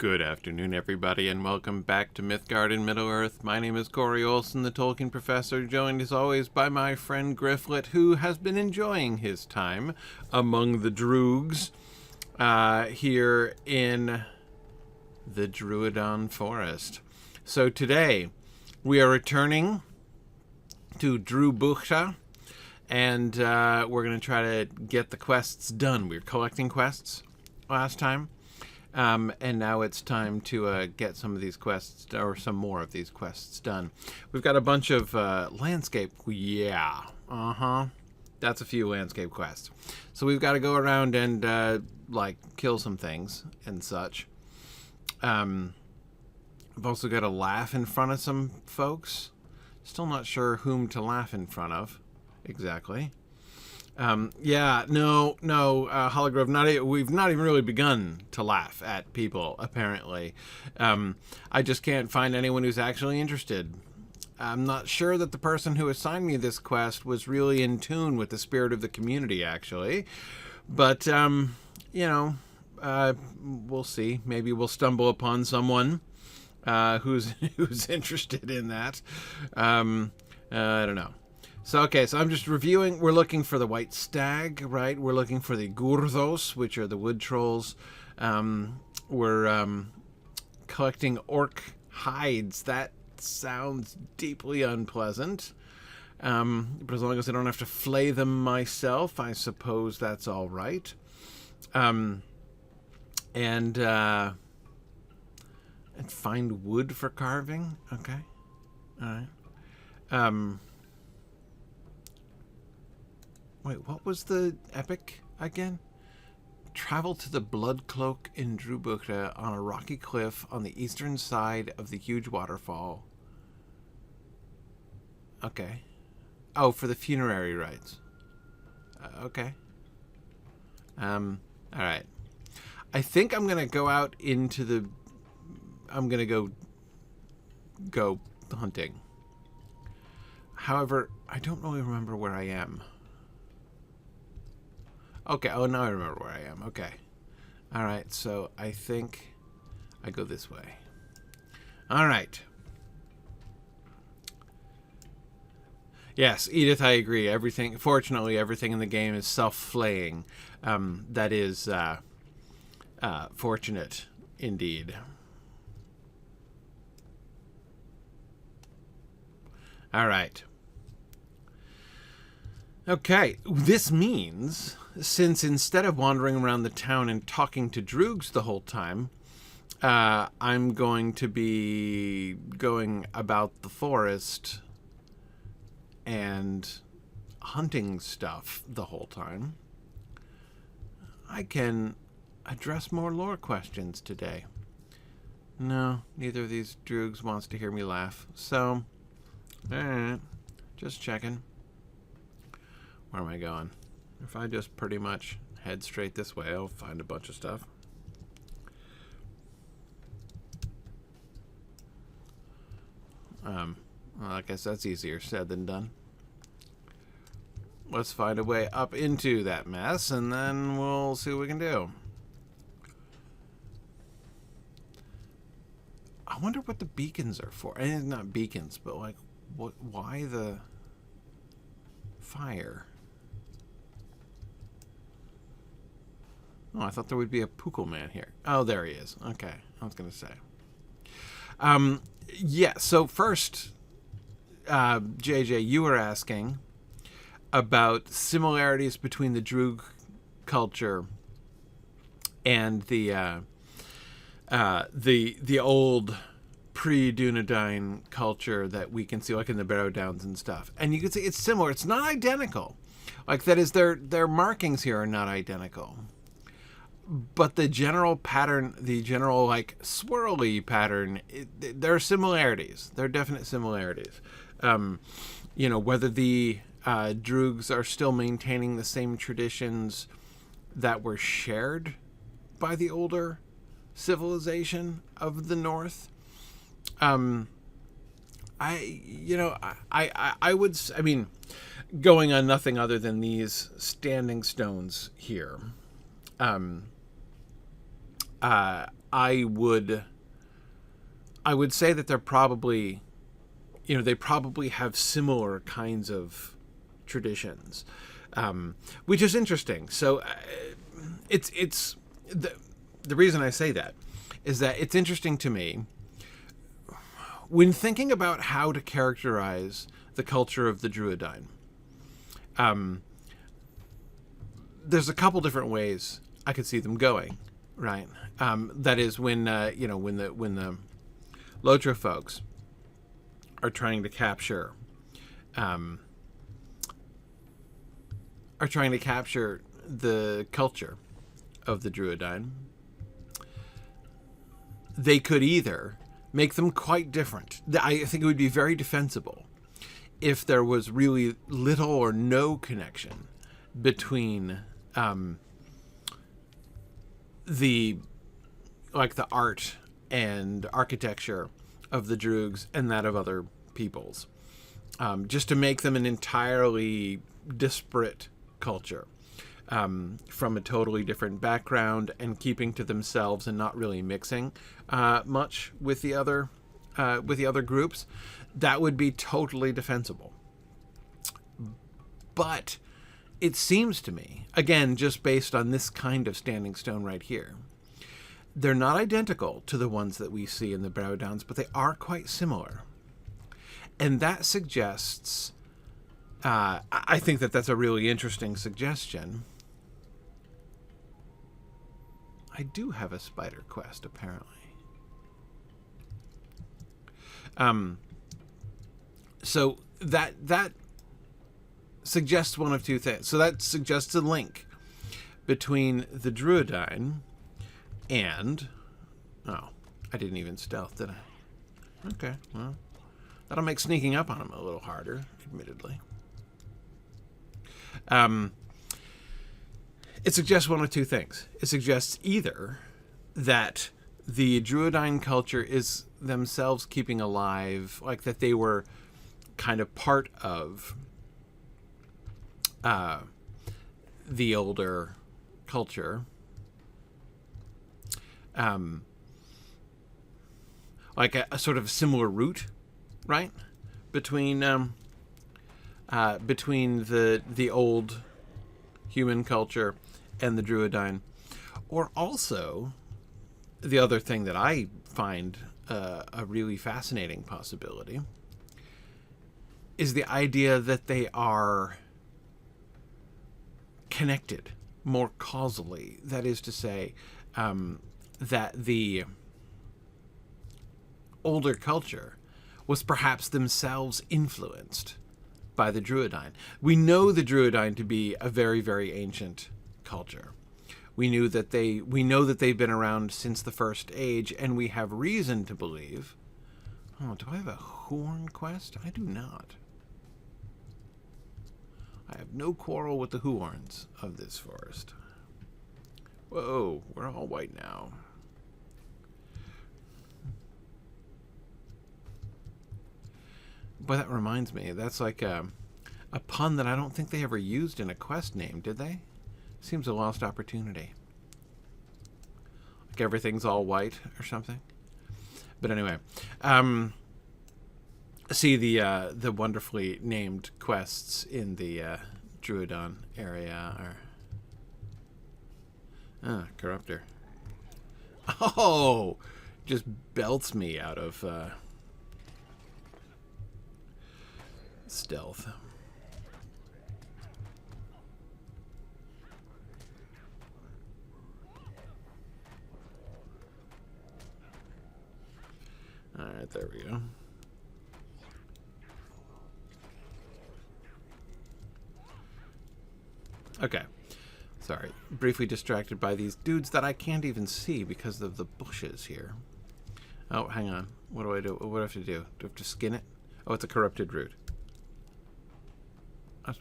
Good afternoon, everybody, and welcome back to Mythgard in Middle-earth. My name is Corey Olson, the Tolkien Professor, joined as always by my friend Gryfflet, who has been enjoying his time among the Drûgs here in the Drúedain forest. So today, we are returning to Drúg, and we're going to try to get the quests done. We were collecting quests last time. And now it's time to get some of these quests, or some more of these quests done. We've got a bunch of landscape. Yeah. That's a few landscape quests. So we've got to go around and, kill some things and such. I've also got to laugh in front of some folks. Still not sure whom to laugh in front of, exactly. Hologrove, we've not even really begun to laugh at people, apparently. I just can't find anyone who's actually interested. I'm not sure that the person who assigned me this quest was really in tune with the spirit of the community, actually. But, we'll see. Maybe we'll stumble upon someone who's interested in that. I don't know. So I'm just reviewing. We're looking for the white stag, right? We're looking for the gurthos, which are the wood trolls. We're collecting orc hides. That sounds deeply unpleasant. But as long as I don't have to flay them myself, I suppose that's all right. And find wood for carving. Okay. All right. Wait, what was the epic again? Travel to the Blood Cloak in Drúg on a rocky cliff on the eastern side of the huge waterfall. Okay. Oh, for the funerary rites. Okay. Alright. I think I'm gonna go out into the... I'm gonna go hunting. However, I don't really remember where I am. Okay, oh, now I remember where I am. Okay. All right, so I think I go this way. All right. Yes, Edith, I agree. Fortunately, everything in the game is self-flaying. That is fortunate, indeed. All right. Okay, this means, since instead of wandering around the town and talking to Drûgs the whole time, I'm going to be going about the forest and hunting stuff the whole time. I can address more lore questions today. No, neither of these Drûgs wants to hear me laugh, so, alright, just checking. Where am I going? If I just pretty much head straight this way, I'll find a bunch of stuff. Well, I guess that's easier said than done. Let's find a way up into that mess, and then we'll see what we can do. I wonder what the beacons are for. And not beacons, but like, why the fire? Oh, I thought there would be a Pukul man here. Oh, there he is. Okay, I was going to say. Yeah, so first, JJ, you were asking about similarities between the Drûg culture and the old pre-Drúedain culture that we can see, like in the Barrow Downs and stuff. And you can see it's similar. It's not identical. Like, that is, their markings here are not identical. But the general pattern, the general, like, swirly pattern, there are similarities. There are definite similarities. Whether the Drûgs are still maintaining the same traditions that were shared by the older civilization of the North. I mean, going on nothing other than these standing stones here. I would say that they're probably, they probably have similar kinds of traditions, which is interesting. So it's the reason I say that is that it's interesting to me when thinking about how to characterize the culture of the Drúedain. There's a couple different ways I could see them going, right? That is when the Lotro folks are trying to capture the culture of the Drúedain. They could either make them quite different. I think it would be very defensible if there was really little or no connection between the art and architecture of the Drûgs and that of other peoples, just to make them an entirely disparate culture, from a totally different background and keeping to themselves and not really mixing much with the other groups. That would be totally defensible. But it seems to me, again, just based on this kind of standing stone right here, they're not identical to the ones that we see in the Browdowns, but they are quite similar. And that suggests, I think that that's a really interesting suggestion. I do have a spider quest, apparently. So that suggests one of two things. So that suggests a link between the Drúedain and... Oh, I didn't even stealth, did I? Okay, well, that'll make sneaking up on him a little harder, admittedly. It suggests one of two things. It suggests either that the Drúedain culture is themselves keeping alive, like that they were kind of part of the older culture, like a sort of similar root, right, between the old human culture and the Drúedain. Or also, the other thing that I find a really fascinating possibility is the idea that they are connected more causally. That is to say, that the older culture was perhaps themselves influenced by the Drúedain. We know the Drúedain to be a very, very ancient culture. We know that they've been around since the First Age, and we have reason to believe... Oh, do I have a horn quest? I do not. I have no quarrel with the horns of this forest. Whoa, we're all white now. But that reminds me, that's like a pun that I don't think they ever used in a quest name, did they? Seems a lost opportunity. Like everything's all white or something. But anyway, see the wonderfully named quests in the Drúedain area are Corruptor. Oh, just belts me out of stealth. All right, there we go. Okay. Sorry. Briefly distracted by these dudes that I can't even see because of the bushes here. Oh, hang on. What do I do? What do I have to do? Do I have to skin it? Oh, it's a corrupted root.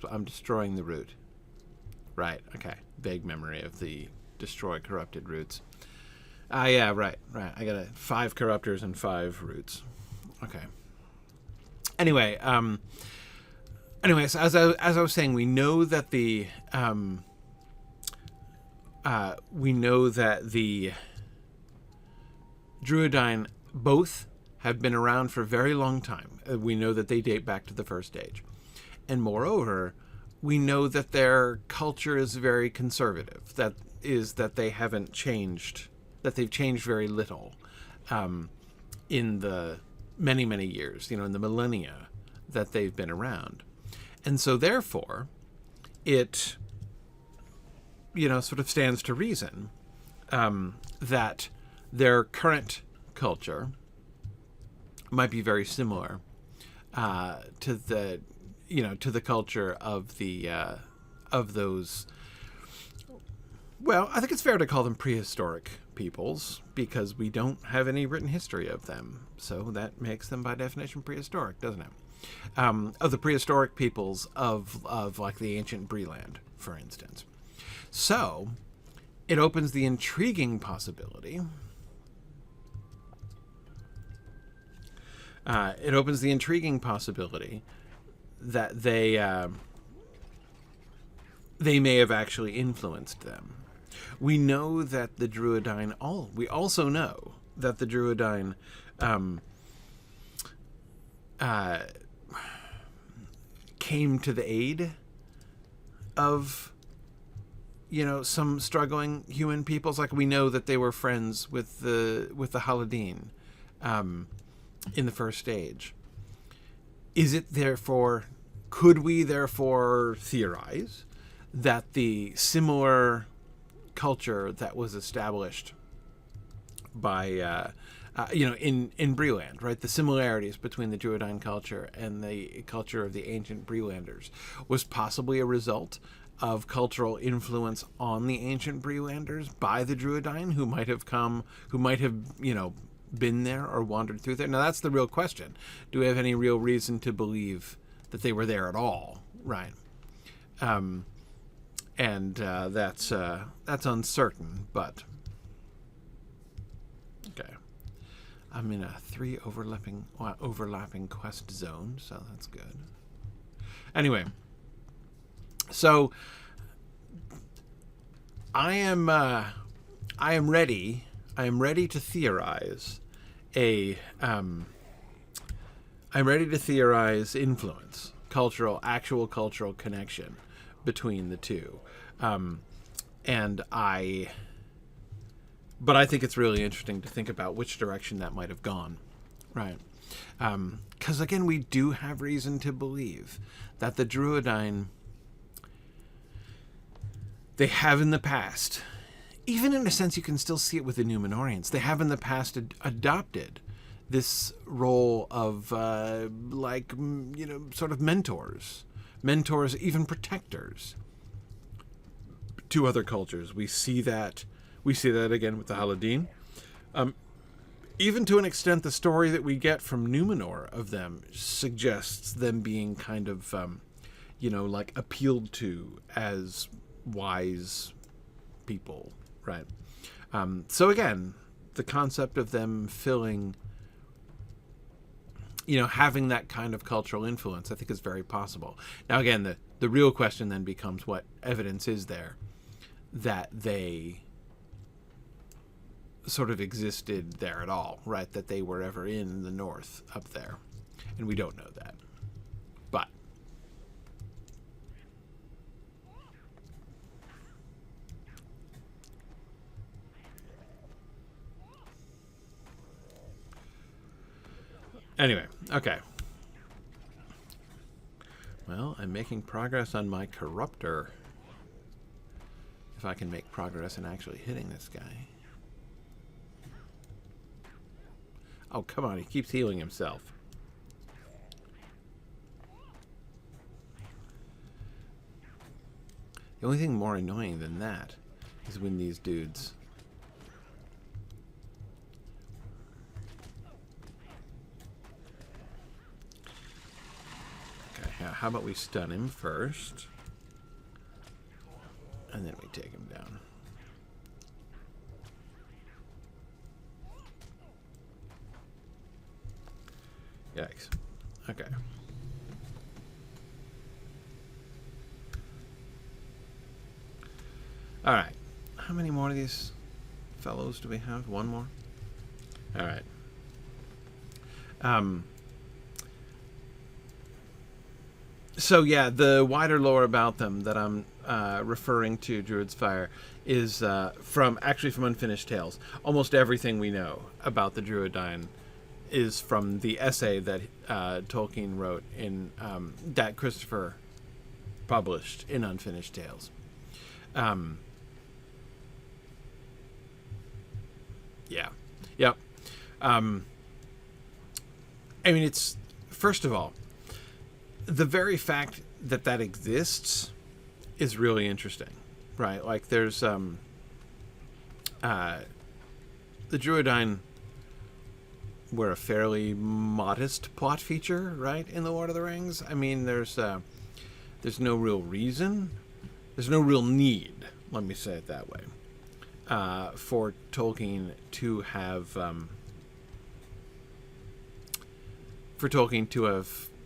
I'm destroying the root. Right. Okay. Vague memory of the destroy corrupted roots. Yeah, right. I got 5 corruptors and 5 roots. Okay. Anyway, so as I was saying, we know that the Drúedain both have been around for a very long time. We know that they date back to the First Age. And moreover, we know that their culture is very conservative. That is, that they haven't changed, that they've changed very little in the many, many years, in the millennia that they've been around. And so therefore, it, sort of stands to reason that their current culture might be very similar to the culture of those. Well, I think it's fair to call them prehistoric peoples because we don't have any written history of them. So that makes them by definition prehistoric, doesn't it? Of the prehistoric peoples of like the ancient Breland, for instance. So it opens the intriguing possibility. That they may have actually influenced them. We know that the Drúedain. We also know that the Drúedain came to the aid of some struggling human peoples. Like we know that they were friends with the Haladin in the First Age. Could we therefore theorize that the similar culture that was established by in Breland, right? The similarities between the Drúedain culture and the culture of the ancient Brelanders was possibly a result of cultural influence on the ancient Brelanders by the Drúedain who might have been there or wandered through there. Now that's the real question. Do we have any real reason to believe that they were there at all, right? That's uncertain, but okay. I'm in a 3 overlapping quest zone, so that's good. Anyway, so I am ready to theorize influence, actual cultural connection between the two. But I think it's really interesting to think about which direction that might have gone, right? Because again, we do have reason to believe that the Drúedain, they have in the past, even in a sense you can still see it with the Númenóreans, they have in the past adopted this role of sort of mentors, even protectors to other cultures. We see that again with the Haladin. Even to an extent, the story that we get from Númenor of them suggests them being kind of, appealed to as wise people, right? So again, the concept of them having that kind of cultural influence, I think is very possible. Now again, the real question then becomes what evidence is there that they sort of existed there at all, right? That they were ever in the north up there. And we don't know that. But anyway, okay. Well, I'm making progress on my corruptor. If I can make progress in actually hitting this guy. Oh, come on, he keeps healing himself. The only thing more annoying than that is when these dudes... Okay, how about we stun him first? And then we take him down. Yikes. Okay. Alright. How many more of these fellows do we have? One more? All right. So yeah, the wider lore about them that I'm referring to, Druid's Fire, is from Unfinished Tales. Almost everything we know about the Drúedain is from the essay that Tolkien wrote in that Christopher published in Unfinished Tales. Yeah. Yep. I mean, it's, first of all, the very fact that that exists is really interesting, right? Like, there's the Drúedain were a fairly modest plot feature, right, in the Lord of the Rings. I mean, there's no real reason, there's no real need, let me say it that way, for Tolkien to have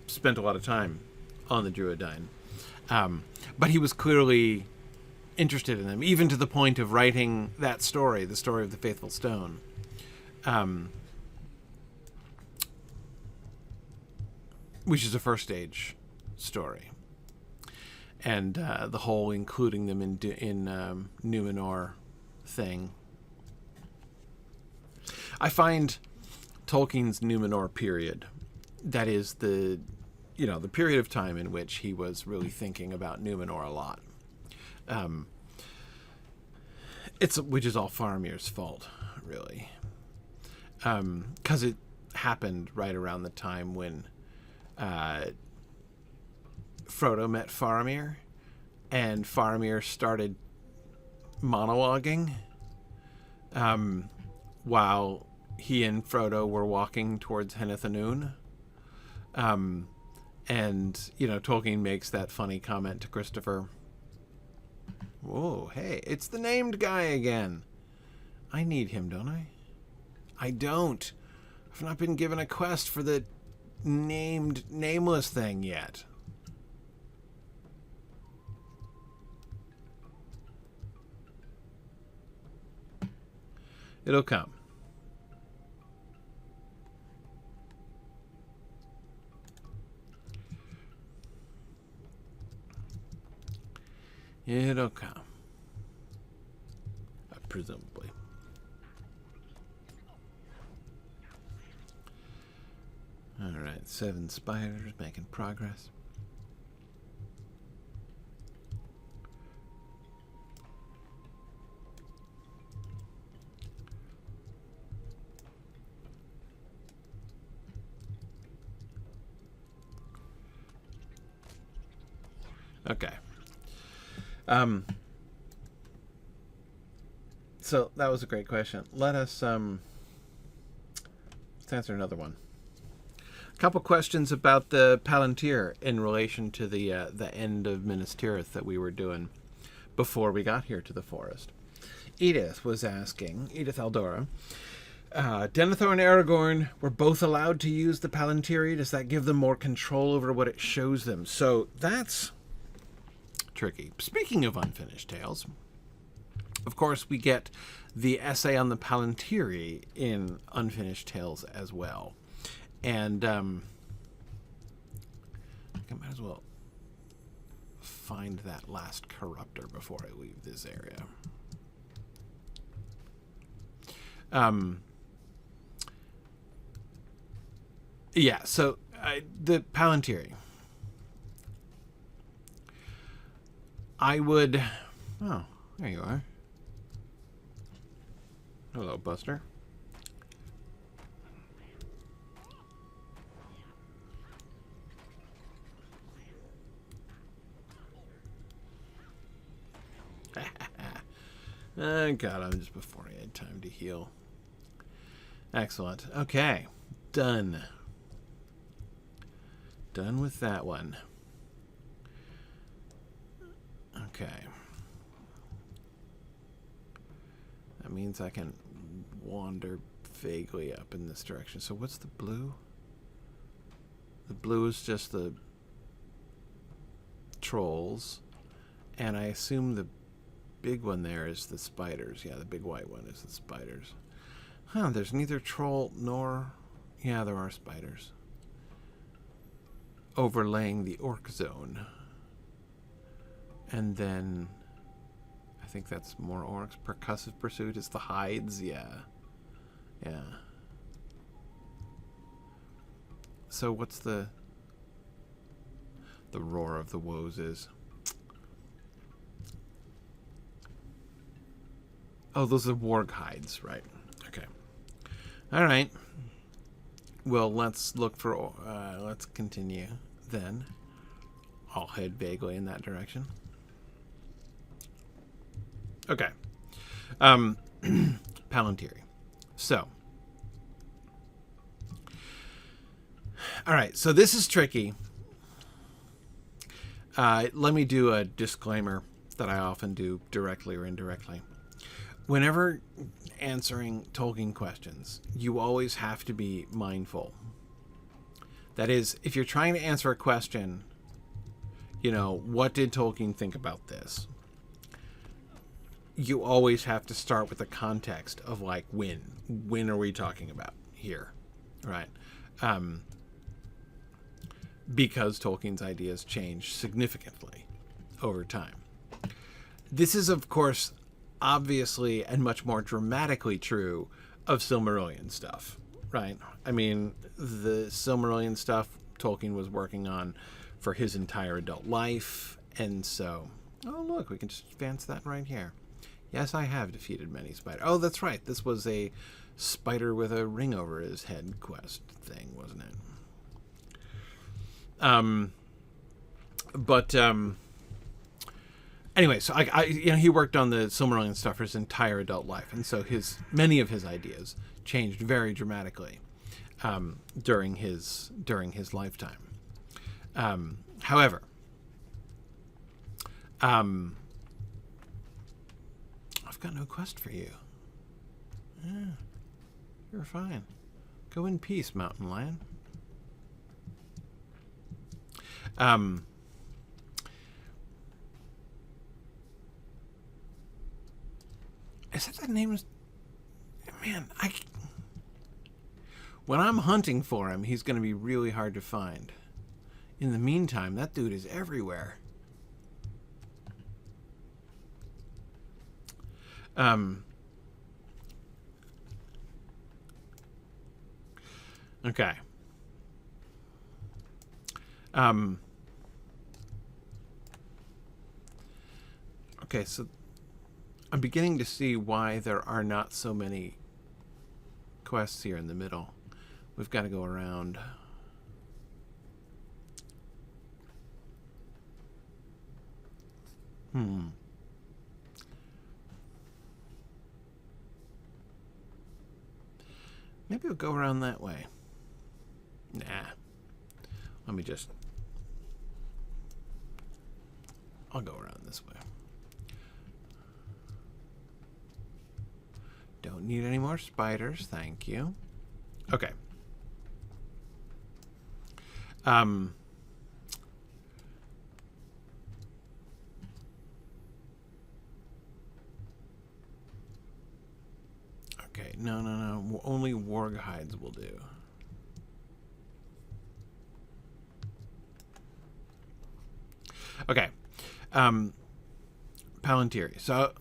spent a lot of time on the Drúedain. But he was clearly interested in them, even to the point of writing that story, the story of the Faithful Stone. Which is a first age story. And the whole including them in Numenor thing. I find Tolkien's Numenor period, that is the period of time in which he was really thinking about Numenor a lot. Which is all Faramir's fault, really. Because it happened right around the time when Frodo met Faramir, and Faramir started monologuing while he and Frodo were walking towards Henethanoon. And, Tolkien makes that funny comment to Christopher. Whoa, hey, it's the named guy again. I need him, don't I? I don't. I've not been given a quest for the nameless thing yet. It'll come. It'll come. Presumably. Alright, 7 spiders making progress. Okay. So that was a great question. Let's answer another one. A couple questions about the Palantír in relation to the end of Minas Tirith that we were doing before we got here to the forest. Edith was asking, Edith Aldora, Denethor and Aragorn were both allowed to use the Palantíri. Does that give them more control over what it shows them? So that's tricky. Speaking of Unfinished Tales, of course, we get the essay on the Palantíri in Unfinished Tales as well. And I might as well find that last corruptor before I leave this area. Yeah, so the Palantíri. I would... Oh, there you are. Hello, Buster. I got him just before I had time to heal. Excellent. Okay. Done. Done with that one. Okay. That means I can wander vaguely up in this direction. So what's the blue? The blue is just the trolls. And I assume the big one there is the spiders. Yeah, the big white one is the spiders. Huh, there's neither troll nor... Yeah, there are spiders. Overlaying the orc zone. And then... I think that's more orcs. Percussive pursuit is the hides, yeah. Yeah. So what's the roar of the woes is? Oh, those are warg hides, right. Okay. Alright. Well, let's look for... let's continue then. I'll head vaguely in that direction. Okay. Palantíri. So. Alright, so this is tricky. Let me do a disclaimer that I often do directly or indirectly. Whenever answering Tolkien questions, you always have to be mindful. That is, if you're trying to answer a question, you know, what did Tolkien think about this? You always have to start with the context of, like, when. When are we talking about here? Right? Because Tolkien's ideas change significantly over time. This is, of course, obviously and much more dramatically true of Silmarillion stuff, right? I mean, the Silmarillion stuff Tolkien was working on for his entire adult life, and so... Oh, look, we can just advance that right here. Yes, I have defeated many spiders. Oh, that's right. This was a spider with a ring over his head quest thing, wasn't it? Anyway, so I you know, he worked on the Silmarillion stuff for his entire adult life, and so many of his ideas changed very dramatically during his lifetime. However, I've got no quest for you. Yeah, you're fine. Go in peace, mountain lion. Is that the name? Man, when I'm hunting for him, he's going to be really hard to find. In the meantime, that dude is everywhere. Okay. Okay, so I'm beginning to see why there are not so many quests here in the middle. We've got to go around. Maybe we'll go around that way. Nah. Let me just... I'll go around this way. Don't need any more spiders, thank you. Okay. Okay, no. Only warg hides will do. Okay. Palantíri. So,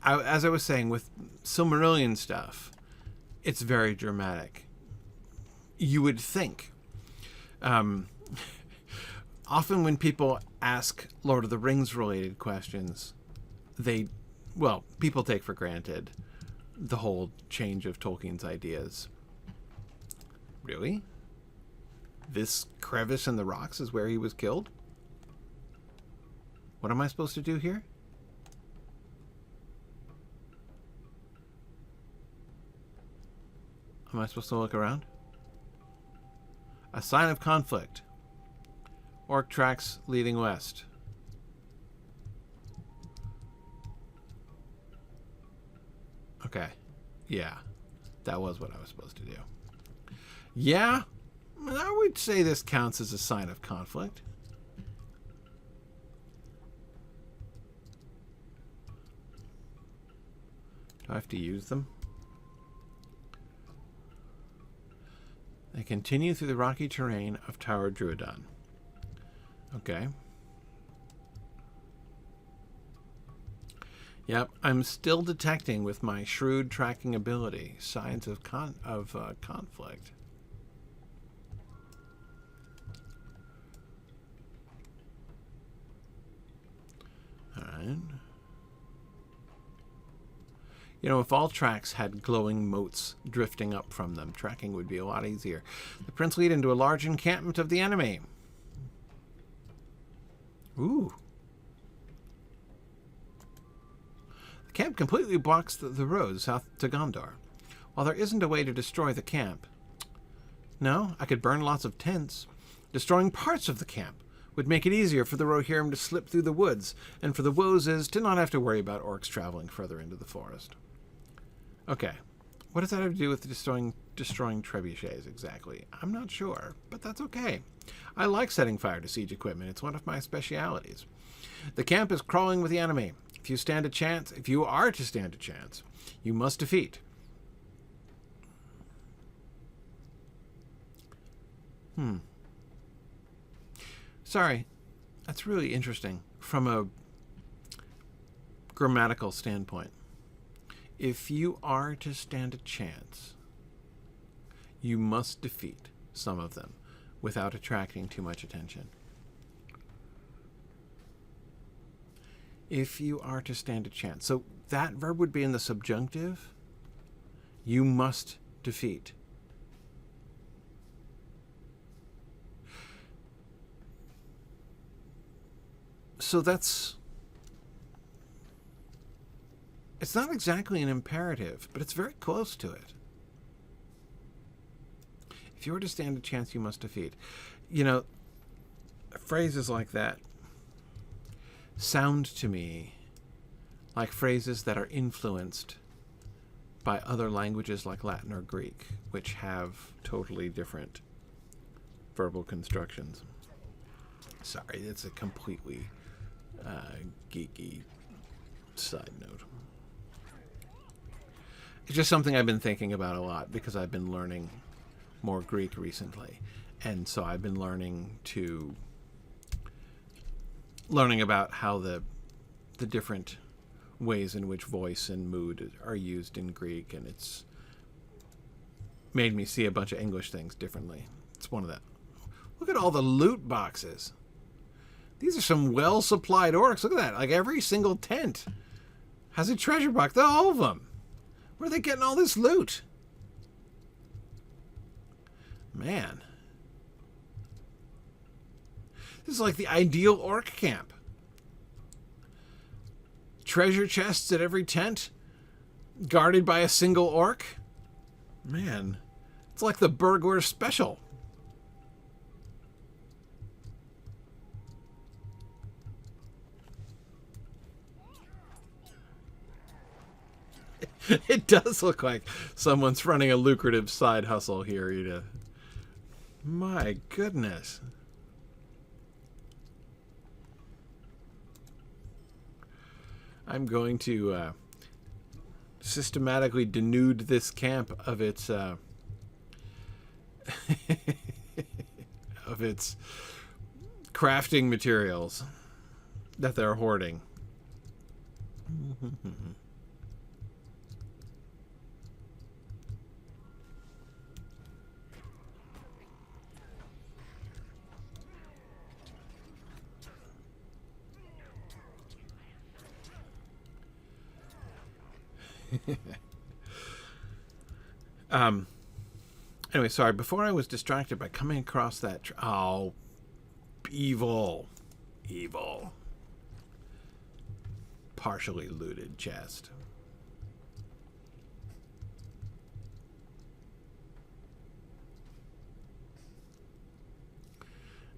as I was saying, with Silmarillion stuff, it's very dramatic. You would think. Often when people ask Lord of the Rings related questions, people take for granted the whole change of Tolkien's ideas. Really? This crevice in the rocks is where he was killed? What am I supposed to do here? Am I supposed to look around? A sign of conflict. Orc tracks leading west. Okay. Yeah. That was what I was supposed to do. Yeah. I would say this counts as a sign of conflict. Do I have to use them? They continue through the rocky terrain of Tower Drúedain. Okay. Yep, I'm still detecting with my shrewd tracking ability signs of conflict. All right. You know, if all tracks had glowing motes drifting up from them, tracking would be a lot easier. The prints lead into a large encampment of the enemy. Ooh. The camp completely blocks the road south to Gondor. While there isn't a way to destroy the camp... No, I could burn lots of tents. Destroying parts of the camp would make it easier for the Rohirrim to slip through the woods, and for the Woses to not have to worry about orcs traveling further into the forest. Okay, what does that have to do with destroying trebuchets exactly? I'm not sure, but that's okay. I like setting fire to siege equipment. It's one of my specialities. The camp is crawling with the enemy. If you are to stand a chance, you must defeat. Sorry, that's really interesting from a grammatical standpoint. If you are to stand a chance, you must defeat some of them without attracting too much attention. If you are to stand a chance. So that verb would be in the subjunctive. You must defeat. So that's... It's not exactly an imperative, but it's very close to it. If you were to stand a chance, you must defeat. You know, phrases like that sound to me like phrases that are influenced by other languages like Latin or Greek, which have totally different verbal constructions. Sorry, it's a completely geeky side note. It's just something I've been thinking about a lot because I've been learning more Greek recently. And so I've been learning about how the different ways in which voice and mood are used in Greek, and it's made me see a bunch of English things differently. It's one of that. Look at all the loot boxes. These are some well-supplied orcs. Look at that. Like every single tent has a treasure box. All of them. Where are they getting all this loot? Man. This is like the ideal orc camp. Treasure chests at every tent, guarded by a single orc. Man, it's like the burglar special. It does look like someone's running a lucrative side hustle here, Edith. My goodness. I'm going to systematically denude this camp of its of its crafting materials that they're hoarding. Anyway, sorry, before I was distracted by coming across that evil partially looted chest.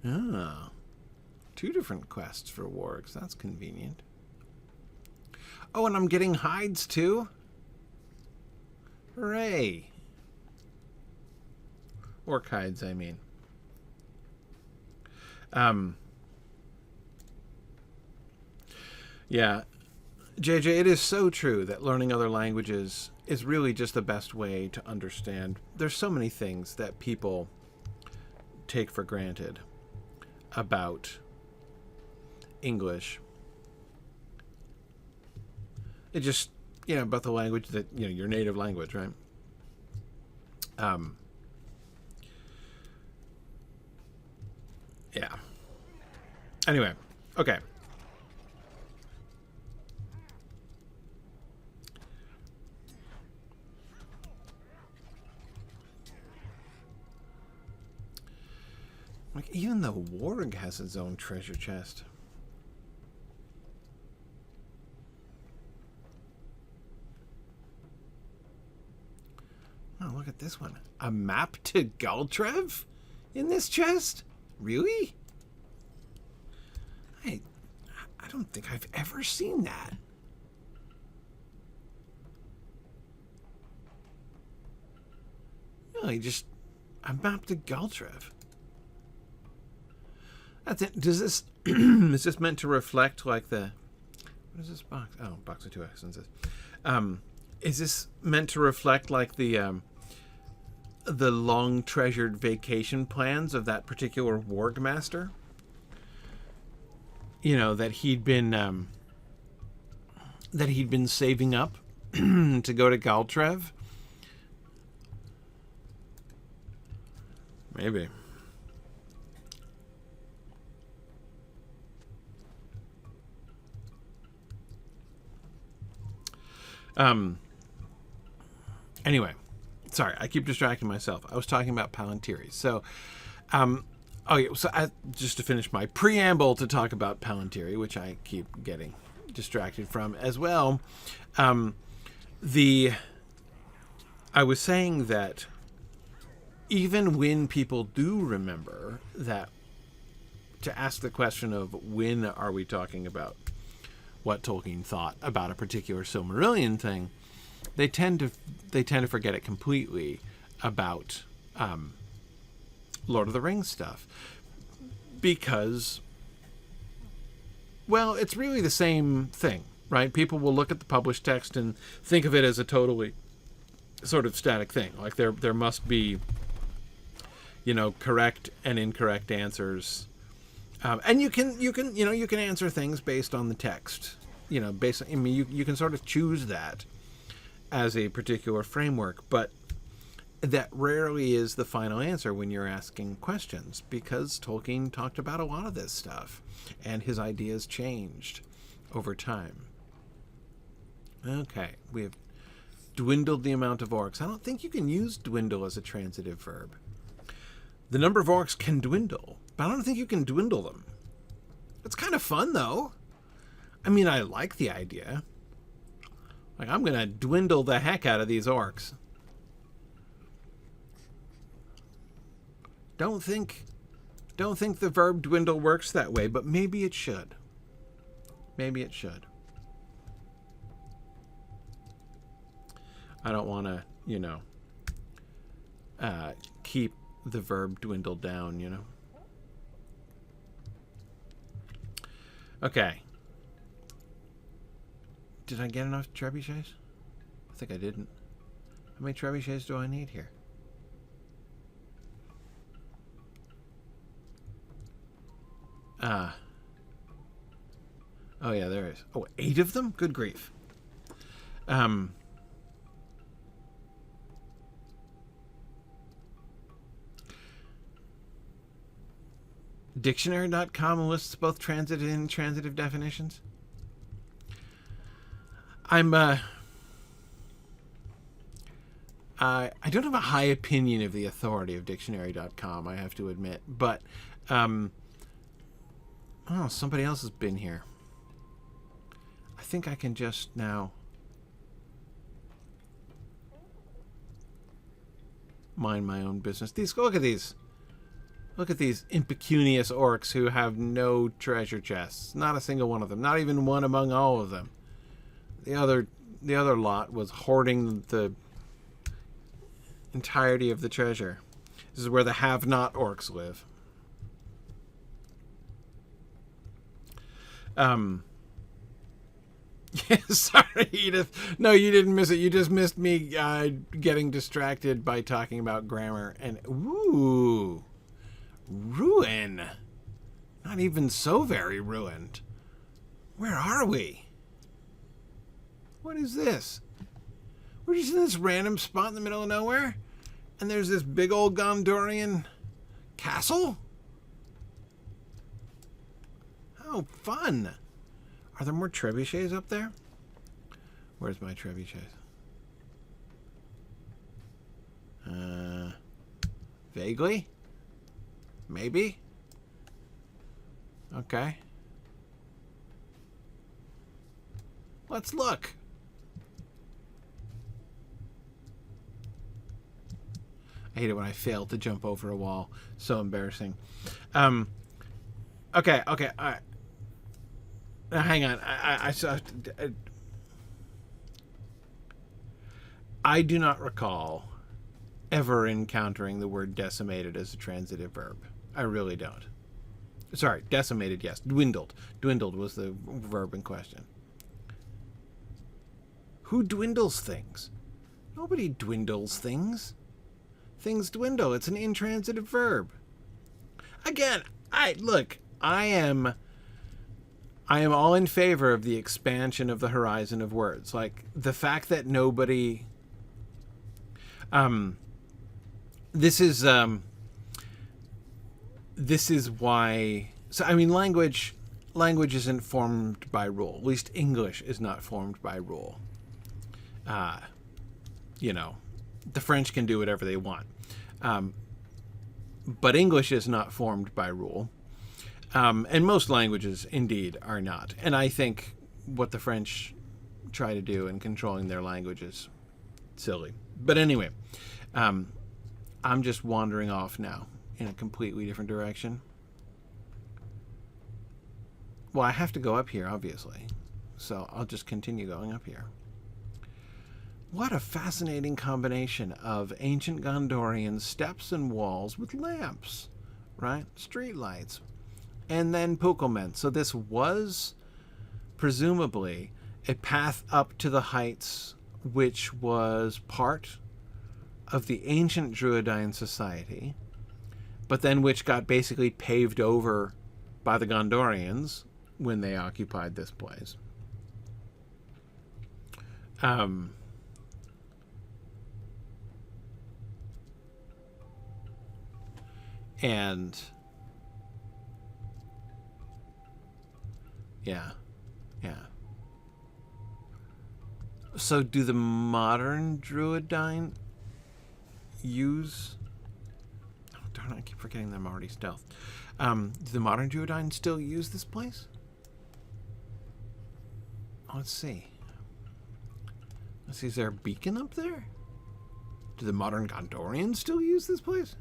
Ah, 2 different quests for wargs. That's convenient. Oh, and I'm getting hides too? Hooray! Orc hides, I mean. Yeah. JJ, it is so true that learning other languages is really just the best way to understand. There's so many things that people take for granted about English. It just, about the language that, your native language, right? Yeah. Anyway, okay. Like, even the warg has its own treasure chest. Oh, look at this one. A map to Galtrev in this chest? Really? I don't think I've ever seen that. Really, just a map to Galtrev. That's it. Does this is this meant to reflect like the what is this box? Oh, box of 2 essences. Is this meant to reflect like the long treasured vacation plans of that particular warg master? That he'd been saving up to go to Galtrev. Maybe. Anyway, sorry, I keep distracting myself. I was talking about Palantíri. So, just to finish my preamble to talk about Palantíri, which I keep getting distracted from as well. I was saying that even when people do remember that, to ask the question of when are we talking about what Tolkien thought about a particular Silmarillion thing, they tend to forget it completely about Lord of the Rings stuff, because, well, it's really the same thing, right? People will look at the published text and think of it as a totally sort of static thing. Like there must be, correct and incorrect answers. And you can answer things based on the text, you can sort of choose that as a particular framework, but that rarely is the final answer when you're asking questions, because Tolkien talked about a lot of this stuff and his ideas changed over time. Okay, we have dwindled the amount of orcs. I don't think you can use dwindle as a transitive verb. The number of orcs can dwindle, but I don't think you can dwindle them. It's kind of fun, though. I mean, I like the idea. Like, I'm going to dwindle the heck out of these orcs. Don't think the verb dwindle works that way, but maybe it should. Maybe it should. I don't want to, keep the verb dwindled down, Okay. Did I get enough trebuchets? I think I didn't. How many trebuchets do I need here? Oh yeah, there is. Oh, 8 of them? Good grief. Dictionary.com lists both transitive and intransitive definitions. I don't have a high opinion of the authority of Dictionary.com, I have to admit, but somebody else has been here. I think I can just now mind my own business. Look at these. Look at these impecunious orcs who have no treasure chests. Not a single one of them. Not even one among all of them. The other lot was hoarding the entirety of the treasure. This is where the have-not orcs live. Yeah, sorry, Edith. No, you didn't miss it. You just missed me getting distracted by talking about grammar. And, ooh, ruin. Not even so very ruined. Where are we? What is this? We're just in this random spot in the middle of nowhere? And there's this big old Gondorian castle? How fun. Are there more trebuchets up there? Where's my trebuchets? Vaguely? Maybe? Okay. Let's look. I hate it when I fail to jump over a wall. So embarrassing. Okay, all right. Now, hang on. I do not recall ever encountering the word decimated as a transitive verb. I really don't. Sorry, decimated, yes. Dwindled. Dwindled was the verb in question. Who dwindles things? Nobody dwindles things. Things dwindle. It's an intransitive verb. Again, I am all in favor of the expansion of the horizon of words. Like the fact that nobody this is why, so I mean language isn't formed by rule. At least English is not formed by rule. The French can do whatever they want. But English is not formed by rule. And most languages, indeed, are not. And I think what the French try to do in controlling their language is silly. But anyway, I'm just wandering off now in a completely different direction. Well, I have to go up here, obviously. So I'll just continue going up here. What a fascinating combination of ancient Gondorian steps and walls with lamps, right? Street lights. And then pukelment. So this was presumably a path up to the heights, which was part of the ancient Drúedain society, but then which got basically paved over by the Gondorians when they occupied this place. And yeah. So do the modern Drúedain use... Oh, darn it, I keep forgetting them already stealth. Do the modern Drúedain still use this place? Let's see. Is there a beacon up there? Do the modern Gondorians still use this place?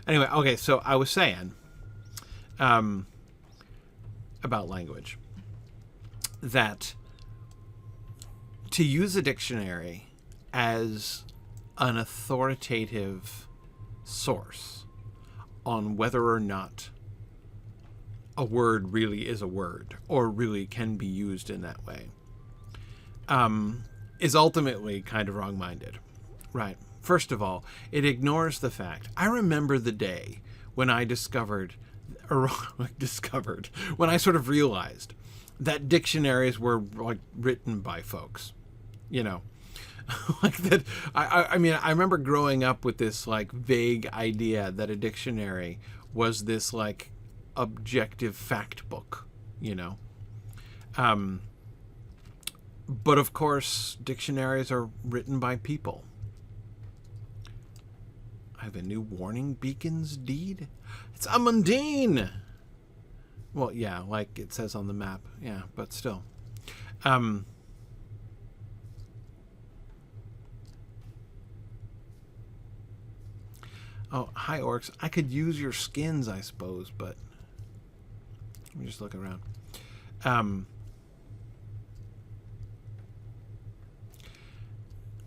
Anyway, okay, so I was saying about language that to use a dictionary as an authoritative source on whether or not a word really is a word or really can be used in that way is ultimately kind of wrong-minded, right? First of all, it ignores the fact. I remember the day when I when I sort of realized that dictionaries were like written by folks, like that. I mean, I remember growing up with this like vague idea that a dictionary was this like objective fact book, but of course, dictionaries are written by people. I have a new warning beacons deed. It's Amon Dîn. Well, yeah, like it says on the map. Yeah, but still. Oh, hi, orcs. I could use your skins, I suppose, but let me just look around.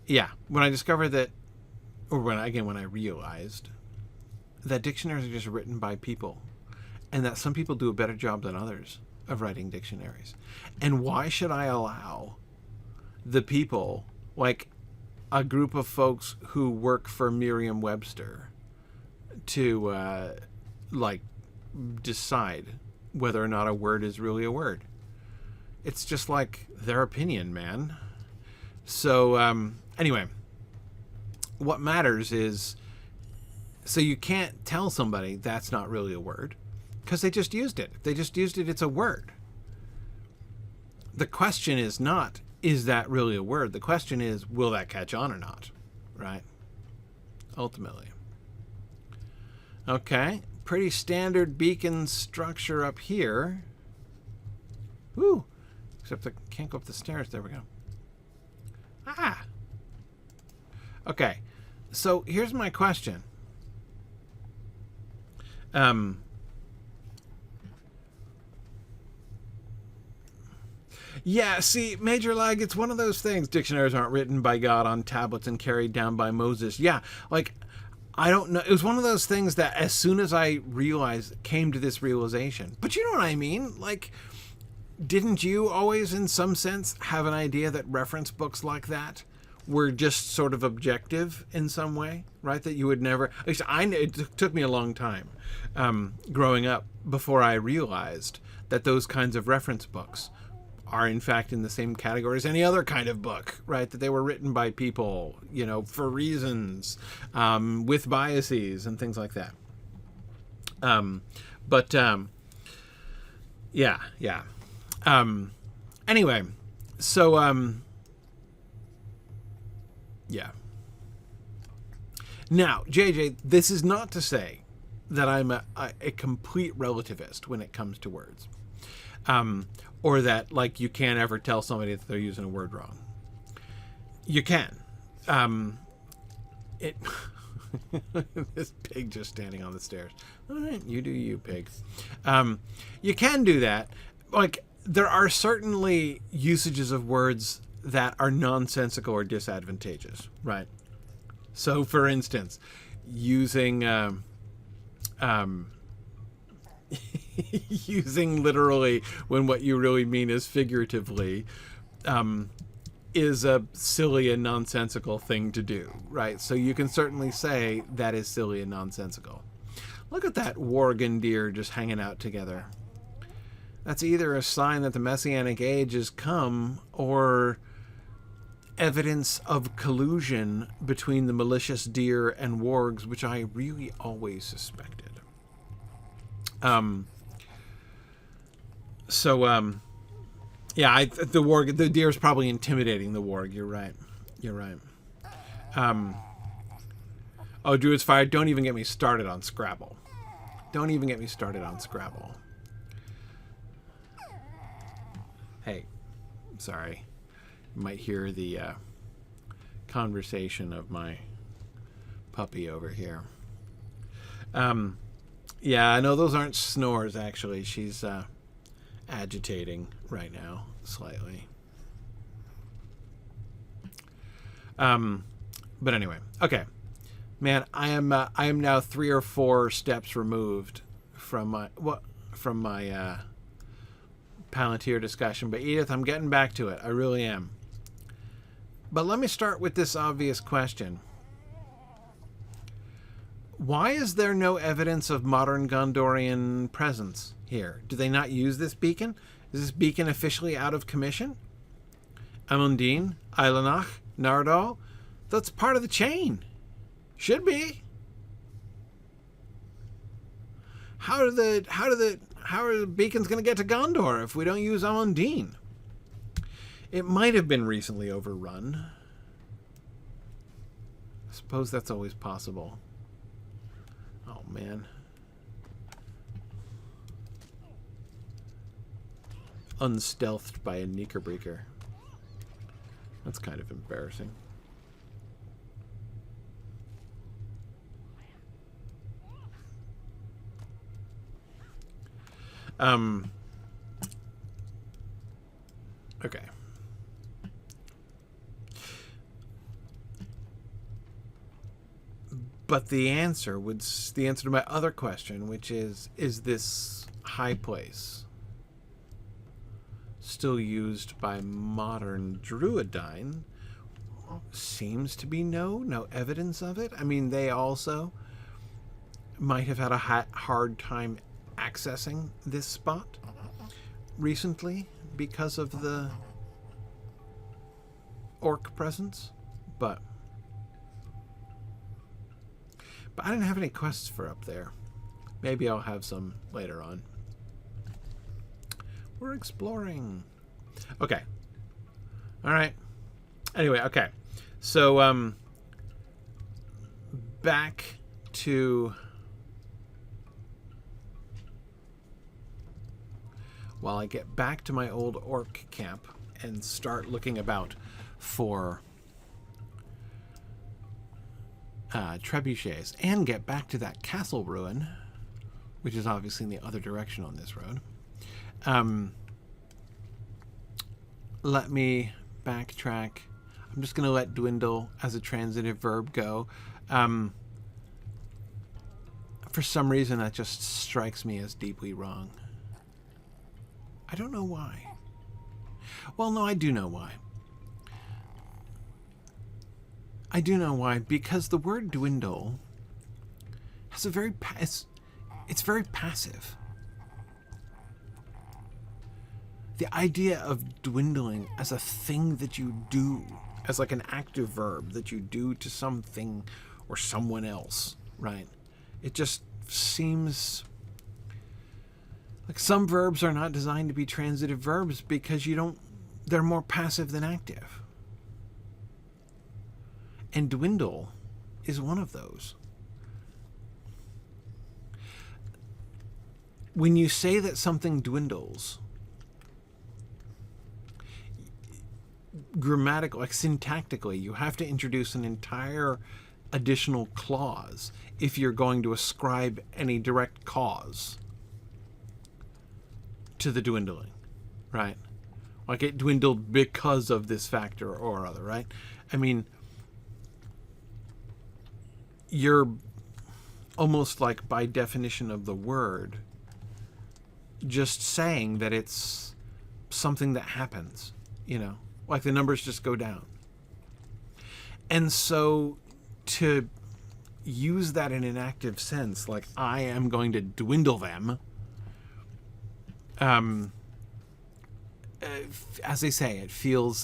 yeah, when I discovered that, or when I realized that dictionaries are just written by people, and that some people do a better job than others of writing dictionaries. And why should I allow the people, like a group of folks who work for Merriam-Webster, to like decide whether or not a word is really a word? It's just like their opinion, man. So anyway, what matters is, so you can't tell somebody that's not really a word because they just used it. They just used it. It's a word. The question is not, is that really a word? The question is, will that catch on or not? Right? Ultimately. Okay. Pretty standard beacon structure up here. Woo. Except I can't go up the stairs. There we go. Ah. Okay. So here's my question. Yeah, see, Major Lag, it's one of those things. Dictionaries aren't written by God on tablets and carried down by Moses. Yeah, like, I don't know. It was one of those things that as soon as I came to this realization. But you know what I mean? Like, didn't you always, in some sense, have an idea that reference books like that were just sort of objective in some way, right? That you would never, at least it took me a long time growing up before I realized that those kinds of reference books are in fact in the same category as any other kind of book, right? That they were written by people, you know, for reasons, with biases and things like that. Yeah. Anyway, so, yeah. Now, JJ, this is not to say that I'm a complete relativist when it comes to words. Or that, like, you can't ever tell somebody that they're using a word wrong. You can. This pig just standing on the stairs. All right, you do you, pig. You can do that. Like, there are certainly usages of words that are nonsensical or disadvantageous, right? So, for instance, using using literally when what you really mean is figuratively is a silly and nonsensical thing to do, right? So you can certainly say that is silly and nonsensical. Look at that warg and deer just hanging out together. That's either a sign that the Messianic age has come or evidence of collusion between the malicious deer and wargs, which I really always suspected. Yeah, the deer is probably intimidating the warg. You're right. Oh, Druid's fired. Don't even get me started on Scrabble. Hey, sorry. You might hear the conversation of my puppy over here. Yeah, I know those aren't snores, actually. She's agitating right now, slightly. But anyway, okay. Man, I am now 3 or 4 steps removed from my Palantíri discussion. But Edith, I'm getting back to it. I really am. But let me start with this obvious question. Why is there no evidence of modern Gondorian presence here? Do they not use this beacon? Is this beacon officially out of commission? Amon Dîn, Eilenach, Nardal? That's part of the chain. Should be. How are the beacons going to get to Gondor if we don't use Amon Dîn? It might have been recently overrun. I suppose that's always possible. Oh, man. Unstealthed by a Knickerbreaker. That's kind of embarrassing. Okay. But the answer to my other question, which is this high place still used by modern Drúedain? Seems to be no evidence of it. I mean, they also might have had a hard time accessing this spot recently because of the orc presence, but I didn't have any quests for up there. Maybe I'll have some later on. We're exploring. Okay. All right. Anyway, okay. So, back to... While I get back to my old orc camp and start looking about for trebuchets and get back to that castle ruin, which is obviously in the other direction on this road, let me backtrack. I'm just going to let dwindle as a transitive verb go. For some reason, that just strikes me as deeply wrong. I don't know why. Well, no, I do know why. I do know why, because the word dwindle has a very it's very passive. The idea of dwindling as a thing that you do, as like an active verb that you do to something or someone else, right? It just seems like some verbs are not designed to be transitive verbs because they're more passive than active. And dwindle is one of those. When you say that something dwindles, grammatical, like syntactically, you have to introduce an entire additional clause if you're going to ascribe any direct cause to the dwindling, right? Like it dwindled because of this factor or other, right? I mean, you're almost like by definition of the word just saying that it's something that happens, you know, like the numbers just go down. And so to use that in an active sense, like I am going to dwindle them, as they say, it feels,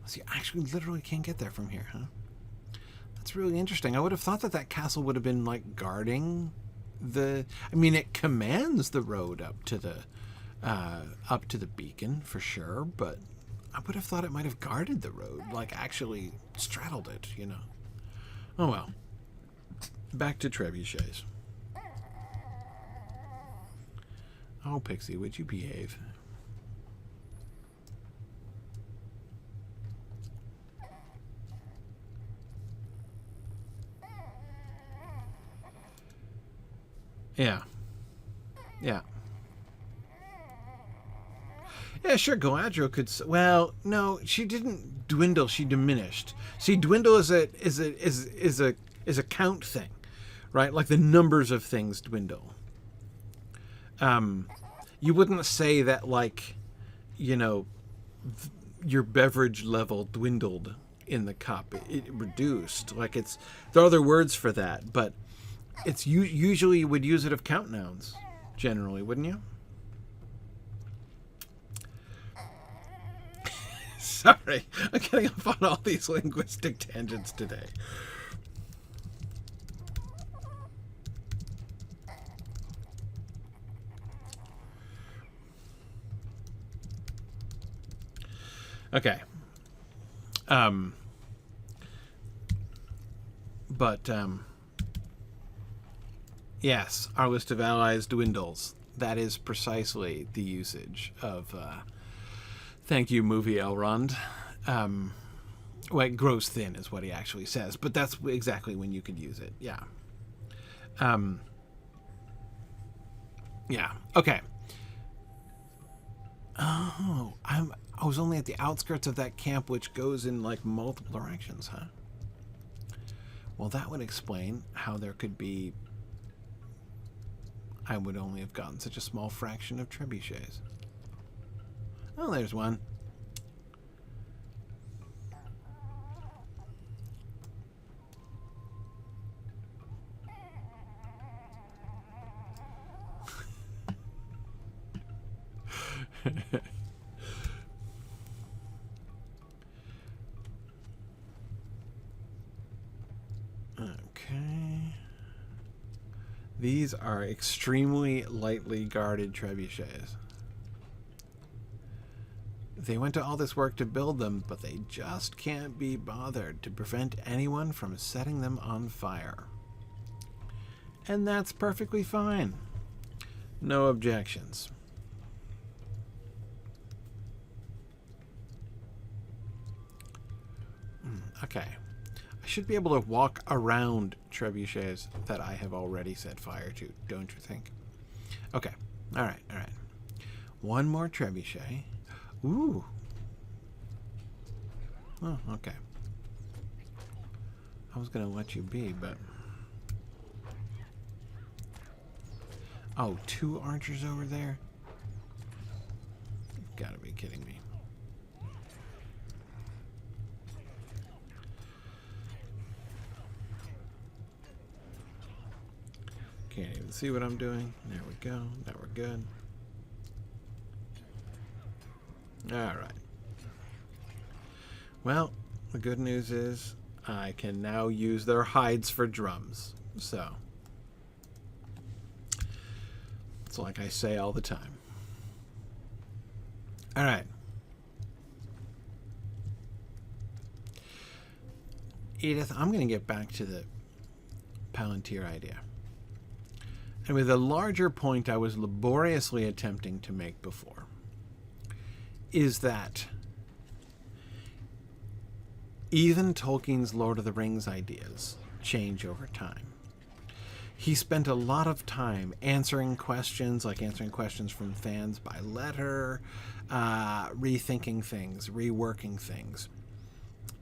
see, I actually literally can't get there from here, huh? That's really interesting. I would have thought that castle would have been like guarding I mean, it commands the road up to the beacon for sure, but I would have thought it might have guarded the road, like actually straddled it, you know. Oh well. Back to trebuchets. Oh, Pixie, would you behave? Yeah. Yeah. Yeah, sure, Galadriel could... Well, no, she didn't dwindle, she diminished. See, dwindle is a count thing, right? Like the numbers of things dwindle. You wouldn't say that, like, you know, your beverage level dwindled in the cup. It reduced. Like, there are other words for that, but it's usually you would use it of count nouns, generally, wouldn't you? Sorry, I'm getting off on all these linguistic tangents today. Okay. Yes, our list of allies dwindles. That is precisely the usage of, thank you, movie Elrond. Well, it grows thin is what he actually says, but that's exactly when you could use it, yeah. Yeah, okay. Oh, I was only at the outskirts of that camp, which goes in, like, multiple directions, huh? Well, that would explain how there could be... I would only have gotten such a small fraction of trebuchets. Oh, there's one. Okay. These are extremely lightly guarded trebuchets. They went to all this work to build them, but they just can't be bothered to prevent anyone from setting them on fire. And that's perfectly fine. No objections. Okay. I should be able to walk around trebuchets that I have already set fire to, don't you think? Okay. Alright, alright. One more trebuchet. Ooh. Oh, okay. I was going to let you be, but... Oh, 2 archers over there? You've got to be kidding me. Can't even see what I'm doing. There we go. Now we're good. Alright. Well, the good news is I can now use their hides for drums. So, it's like I say all the time. Alright. Edith, I'm going to get back to the Palantíri idea. And with a larger point I was laboriously attempting to make before, is that even Tolkien's Lord of the Rings ideas change over time. He spent a lot of time answering questions, like answering questions from fans by letter, rethinking things, reworking things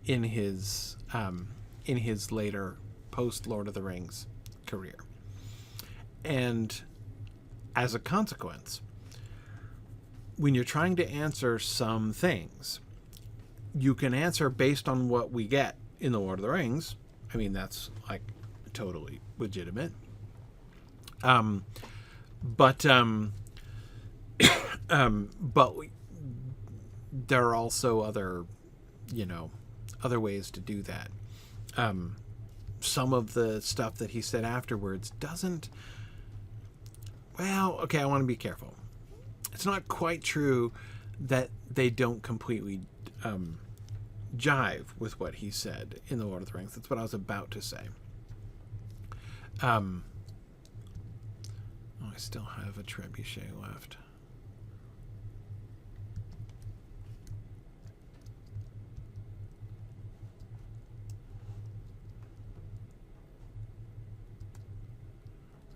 in his later post-Lord of the Rings career. And as a consequence, when you're trying to answer some things, you can answer based on what we get in the Lord of the Rings. I mean, that's like totally legitimate. But there are also other, other ways to do that. Some of the stuff that he said afterwards doesn't... Well, okay, I want to be careful. It's not quite true that they don't completely jive with what he said in The Lord of the Rings. That's what I was about to say. Oh, I still have a trebuchet left.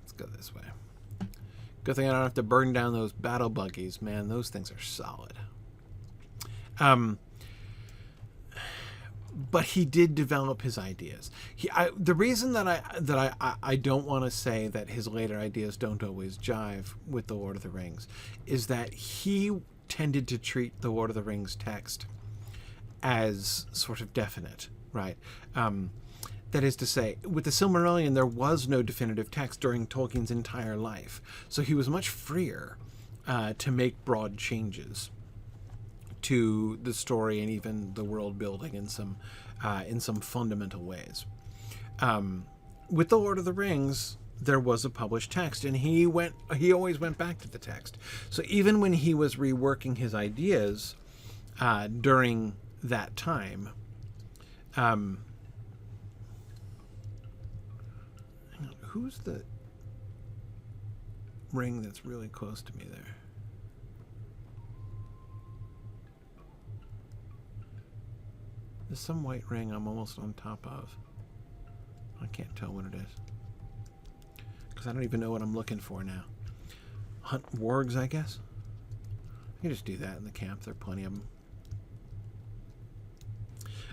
Let's go this way. Good thing I don't have to burn down those battle buggies, man. Those things are solid. But he did develop his ideas. The reason that I don't want to say that his later ideas don't always jive with the Lord of the Rings is that he tended to treat the Lord of the Rings text as sort of definite, right? That is to say, with the Silmarillion, there was no definitive text during Tolkien's entire life. So he was much freer to make broad changes to the story and even the world building in some fundamental ways. With the Lord of the Rings, there was a published text, and he always went back to the text. So even when he was reworking his ideas during that time, who's the ring that's really close to me there? There's some white ring I'm almost on top of. I can't tell what it is, because I don't even know what I'm looking for now. Hunt wargs, I guess? I can just do that in the camp. There are plenty of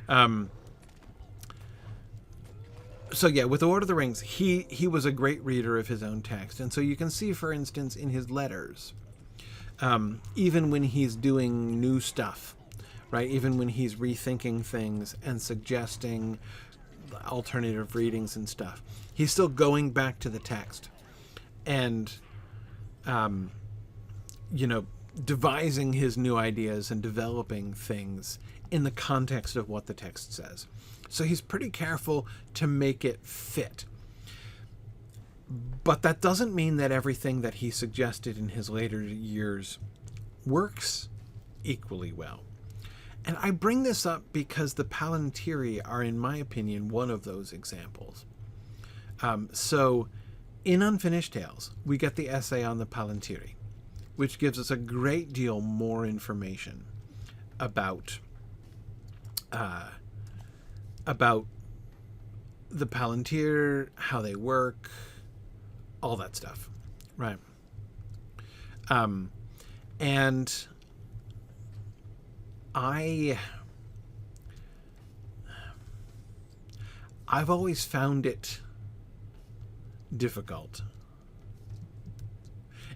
them. So yeah, with Lord of the Rings, he was a great reader of his own text, and so you can see, for instance, in his letters, even when he's doing new stuff, right? Even when he's rethinking things and suggesting alternative readings and stuff, he's still going back to the text and, devising his new ideas and developing things in the context of what the text says. So he's pretty careful to make it fit. But that doesn't mean that everything that he suggested in his later years works equally well. And I bring this up because the Palantíri are, in my opinion, one of those examples. So in Unfinished Tales, we get the essay on the Palantíri, which gives us a great deal more information about the Palantír, how they work, all that stuff, right? And I've always found it difficult.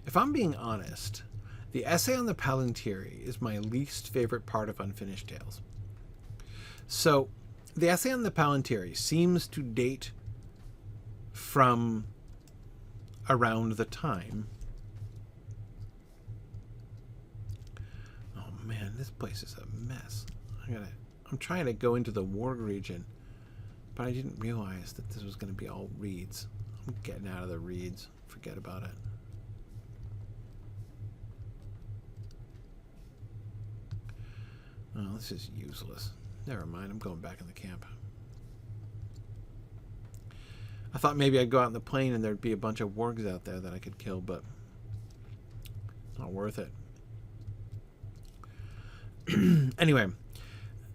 If I'm being honest, the essay on the Palantíri is my least favorite part of Unfinished Tales. So, the essay on the Palantíri seems to date from around the time. Oh man, this place is a mess. I'm trying to go into the Warg region, but I didn't realize that this was going to be all reeds. I'm getting out of the reeds. Forget about it. Oh, this is useless. Never mind, I'm going back in the camp. I thought maybe I'd go out in the plain and there'd be a bunch of wargs out there that I could kill, but it's not worth it. Anyway,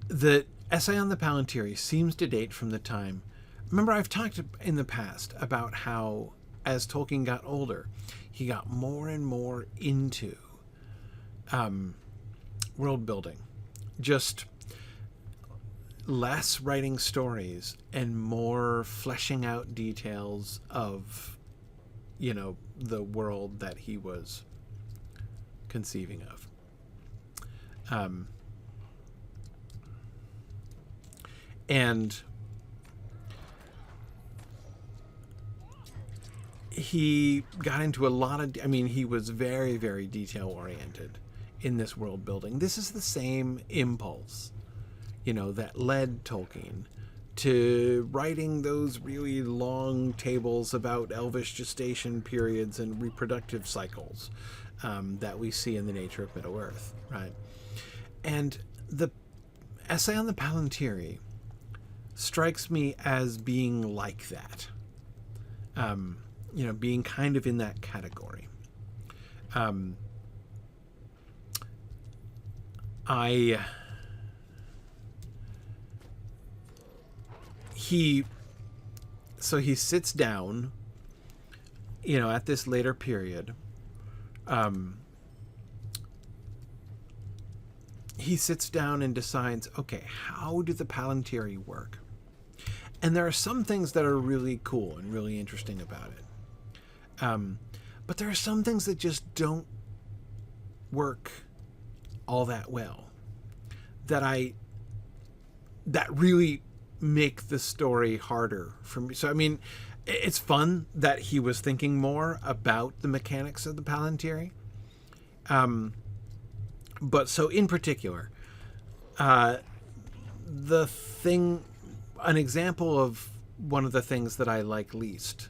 the essay on the Palantíri seems to date from the time... Remember, I've talked in the past about how, as Tolkien got older, he got more and more into world building. Just less writing stories and more fleshing out details of, the world that he was conceiving of. And he got into a lot of... he was very, very detail-oriented in this world building. This is the same impulse, that led Tolkien to writing those really long tables about elvish gestation periods and reproductive cycles that we see in the nature of Middle-earth, right? And the essay on the Palantíri strikes me as being like that. Being kind of in that category. He sits down, at this later period. He sits down and decides, okay, how do the Palantíri work? And there are some things that are really cool and really interesting about it. But there are some things that just don't work all that well. That really make the story harder for me. So, it's fun that he was thinking more about the mechanics of the Palantíri. But so in particular, an example of one of the things that I like least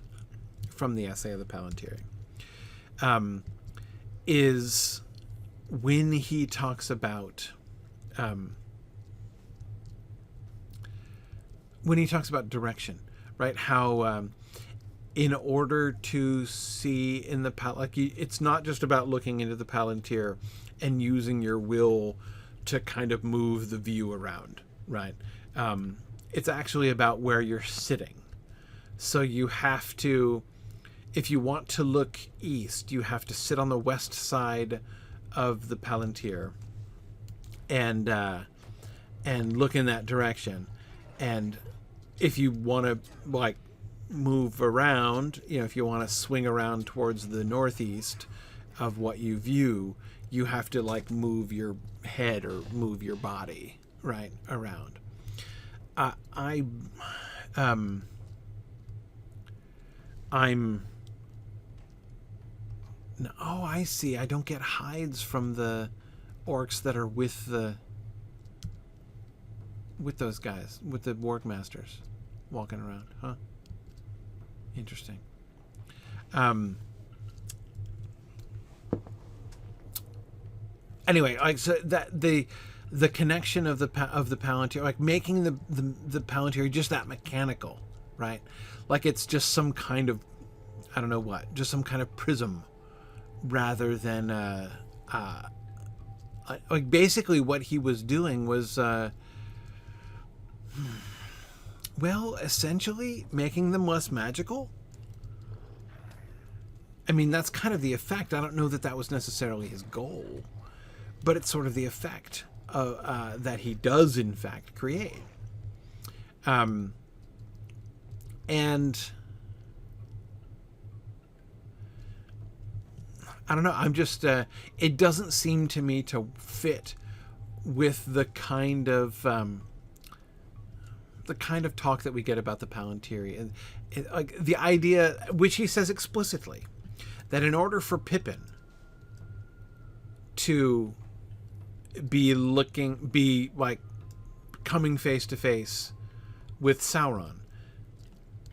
from the essay of the Palantíri is when he talks about direction, right? How in order to see in the it's not just about looking into the Palantír and using your will to kind of move the view around, right? It's actually about where you're sitting. So you have to, if you want to look east, you have to sit on the west side of the Palantír and look in that direction. And if you want to like move around, if you want to swing around towards the northeast of what you view, you have to like move your head or move your body right around. I'm oh, I see. I don't get hides from the orcs that are with those guys, with the warg masters walking around, huh? Interesting. Anyway, like, so that the connection of the Palantíri, like making the Palantíri just that mechanical, right? Like it's just some kind of, I don't know what, just some kind of prism, rather than like basically what he was doing was well, essentially making them less magical. I mean, that's kind of the effect. I don't know that was necessarily his goal, but it's sort of the effect that he does in fact create. And I don't know. I'm just. It doesn't seem to me to fit with the kind of talk that we get about the Palantíri, and like the idea, which he says explicitly, that in order for Pippin to be like coming face to face with Sauron,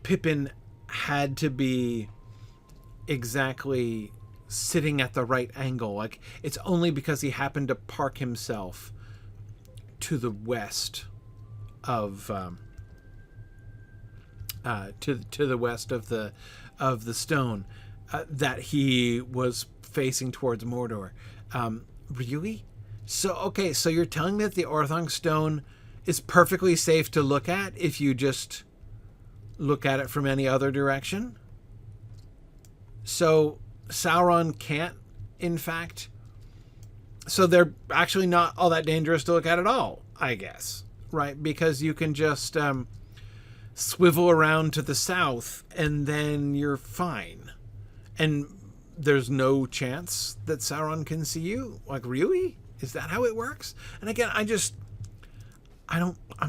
Pippin had to be exactly sitting at the right angle. Like it's only because he happened to park himself to the west of to the west of the stone that he was facing towards Mordor. Really? So okay, so you're telling me that the Orthanc stone is perfectly safe to look at if you just look at it from any other direction? So Sauron can't, in fact. So they're actually not all that dangerous to look at all, I guess, right? Because you can just swivel around to the south and then you're fine. And there's no chance that Sauron can see you? Like, really? Is that how it works? And again, I'm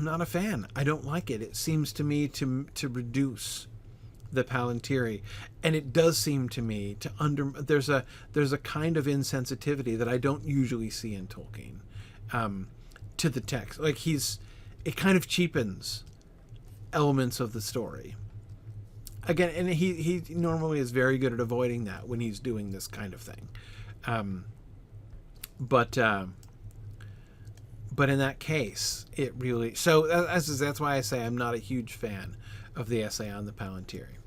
not a fan. I don't like it. It seems to me to reduce the Palantíri, and it does seem to me to there's a kind of insensitivity that I don't usually see in Tolkien to the text. Like it kind of cheapens elements of the story. Again, and he normally is very good at avoiding that when he's doing this kind of thing. But in that case, it really... So that's why I say I'm not a huge fan of the essay on the Palantíri.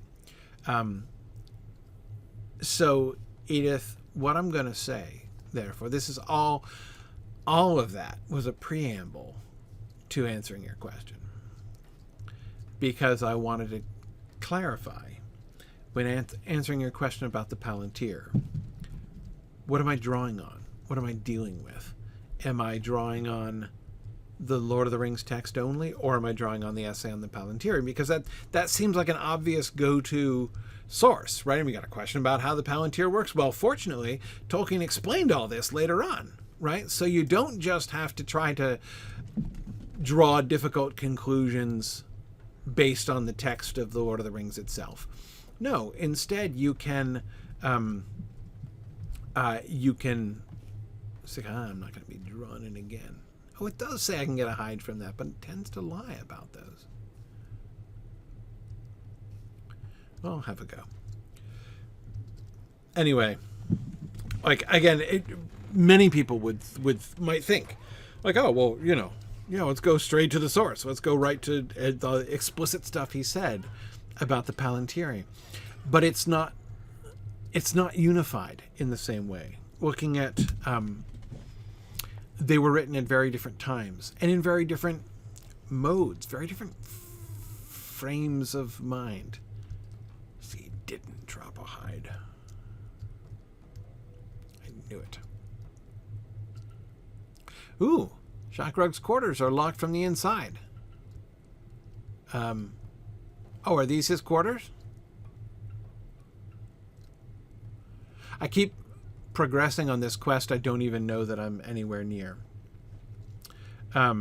So, Edith, what I'm going to say, therefore, this is all of that was a preamble to answering your question. Because I wanted to clarify, when answering your question about the Palantír, what am I drawing on? What am I dealing with? Am I drawing on the Lord of the Rings text only, or am I drawing on the essay on the Palantíri? Because that seems like an obvious go-to source, right? And we got a question about how the Palantír works. Well, fortunately, Tolkien explained all this later on, right? So you don't just have to try to draw difficult conclusions based on the text of the Lord of the Rings itself. No, instead you can say, I'm not going to be drawn in again. Oh, it does say I can get a hide from that, but it tends to lie about those. Well, I'll have a go. Anyway, like again, many people might think, like, oh well, let's go straight to the source. Let's go right to the explicit stuff he said about the Palantíri. But it's not unified in the same way. Looking at they were written at very different times and in very different modes, very different frames of mind. See, he didn't drop a hide. I knew it. Ooh, Shakrug's quarters are locked from the inside. Oh, are these his quarters? I keep progressing on this quest. I don't even know that I'm anywhere near. All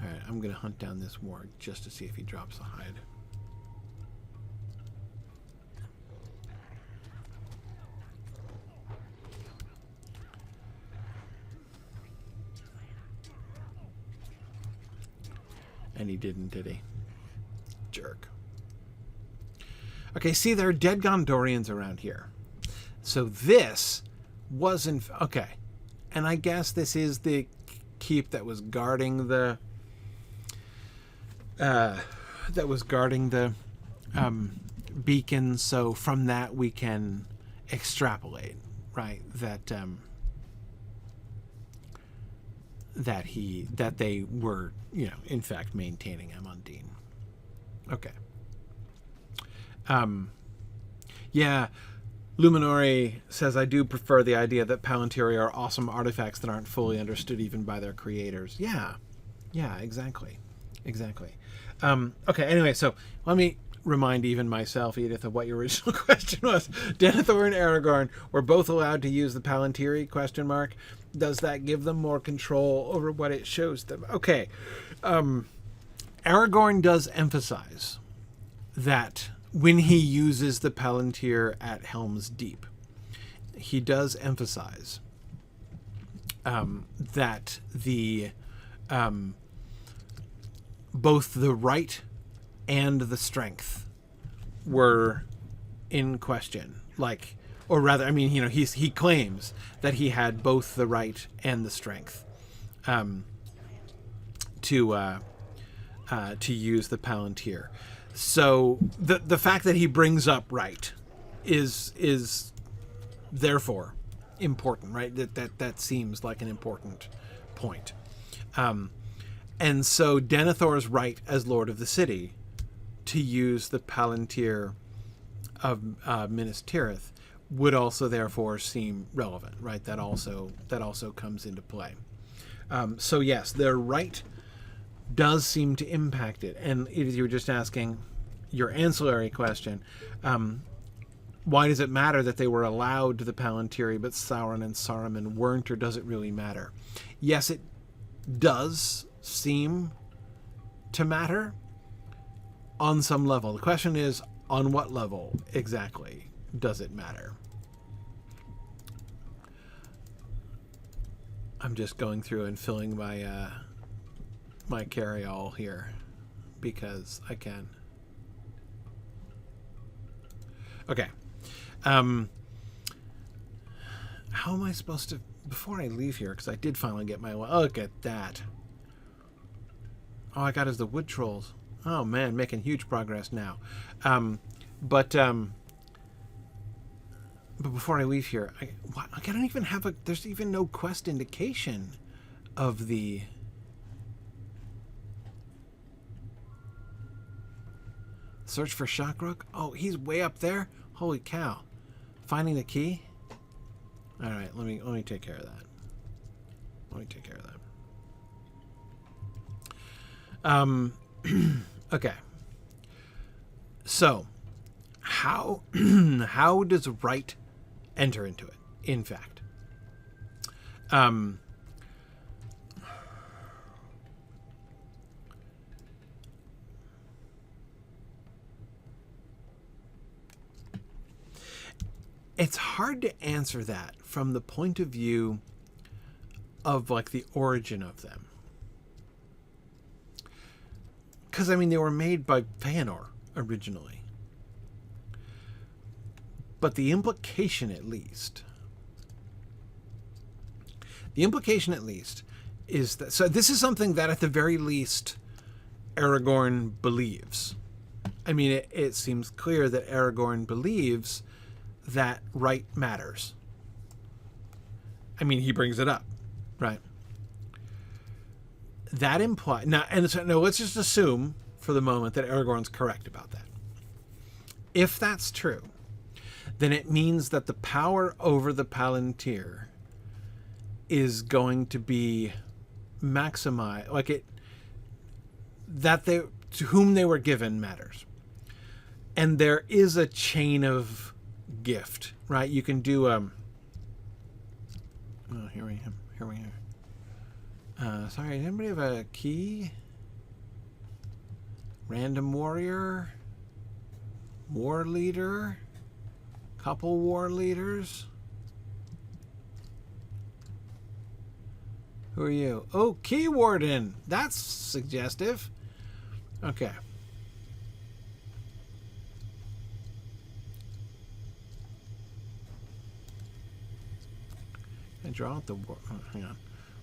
right, I'm going to hunt down this warg just to see if he drops a hide. And he didn't, did he? Jerk. Okay, see, there are dead Gondorians around here. So this wasn't... Okay. And I guess this is the keep that was guarding the... beacon. So from that we can extrapolate, right? That... that they were, you know, in fact maintaining Amon Dîn. Okay. Yeah, Luminori says, I do prefer the idea that Palantíri are awesome artifacts that aren't fully understood even by their creators. Yeah, exactly. Okay, anyway, so let me remind even myself, Edith, of what your original question was. Denethor and Aragorn were both allowed to use the Palantíri, ? Does that give them more control over what it shows them? Okay. Aragorn does emphasize that when he uses the Palantír at Helm's Deep, he does emphasize that the both the right and the strength were in question. Like, or rather, I mean, you know, he claims that he had both the right and the strength to use the Palantír. So the fact that he brings up right is therefore important, right? That seems like an important point. And so Denethor's right as Lord of the City to use the Palantír of Minas Tirith would also therefore seem relevant, right? That also comes into play. So yes, their right does seem to impact it. And if you were just asking your ancillary question, why does it matter that they were allowed the Palantíri but Sauron and Saruman weren't, or does it really matter? Yes, it does seem to matter on some level. The question is, on what level exactly does it matter? I'm just going through and filling my my carry-all here because I can. Okay. How am I supposed to, before I leave here, because I did finally get my, look at that. All I got is the wood trolls. Oh man, making huge progress now. But before I leave here, I don't even have there's even no quest indication of the search for Shockrook. Oh, he's way up there. Holy cow. Finding the key? All right, let me take care of that. Okay. So, how does right enter into it, in fact? It's hard to answer that from the point of view of like the origin of them. Because, I mean, they were made by Fëanor originally. But the implication at least is that, so this is something that at the very least Aragorn believes. I mean, it seems clear that Aragorn believes that right matters. I mean, he brings it up, right? That implies, now, and so, no, let's just assume for the moment that Aragorn's correct about that. If that's true, then it means that the power over the Palantír is going to be maximize, like it, that they, to whom they were given matters. And there is a chain of gift, right? You can do, oh, here we are. Sorry, does anybody have a key? Random warrior? War leader? Couple war leaders? Who are you? Oh, key warden! That's suggestive. Okay. I draw out the war. Oh, hang on.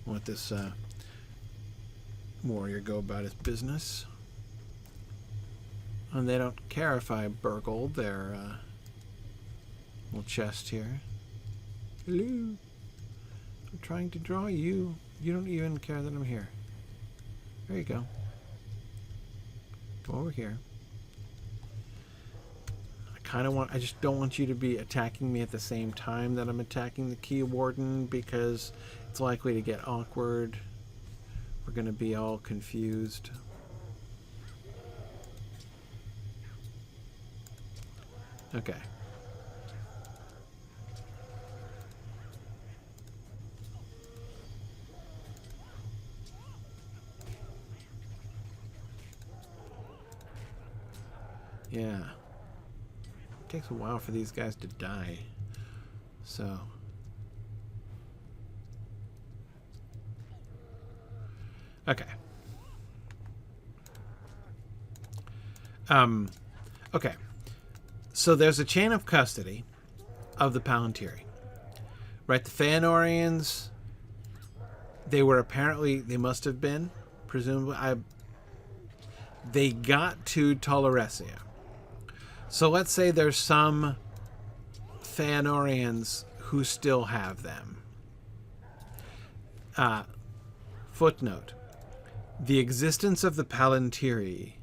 I'll let this warrior go about his business. And they don't care if I burgled their little chest here. Hello. I'm trying to draw you. You don't even care that I'm here. There you go. Come over here. I just don't want you to be attacking me at the same time that I'm attacking the key warden, because it's likely to get awkward. We're going to be all confused. Okay. Yeah. It takes a while for these guys to die. So. Okay. Okay. So there's a chain of custody of the Palantíri. Right? The Feanorians, they must have been, presumably, they got to Toleresia. So let's say there's some Feanorians who still have them. Footnote. The existence of the Palantíri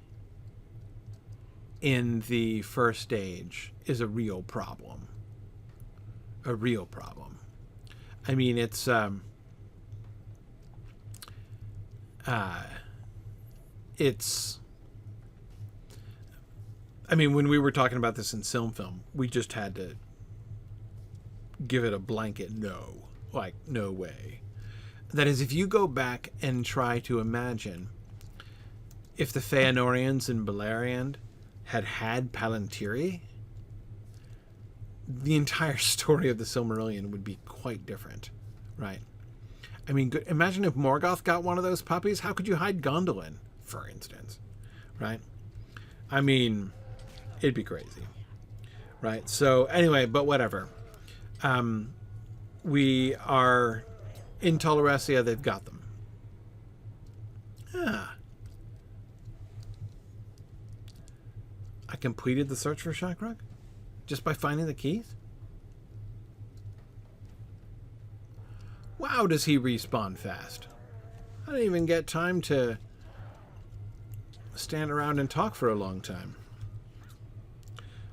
in the First Age is a real problem. A real problem. I mean, it's I mean, when we were talking about this in Film, we just had to give it a blanket no. Like, no way. That is, if you go back and try to imagine if the Feanorians in Beleriand had Palantíri, the entire story of the Silmarillion would be quite different, right? I mean, imagine if Morgoth got one of those puppies. How could you hide Gondolin, for instance, right? I mean, it'd be crazy, right? So anyway, but whatever. We are in Toleresia. They've got them. Ah. I completed the search for Shakrug just by finding the keys. Wow, does he respawn fast? I didn't even get time to stand around and talk for a long time.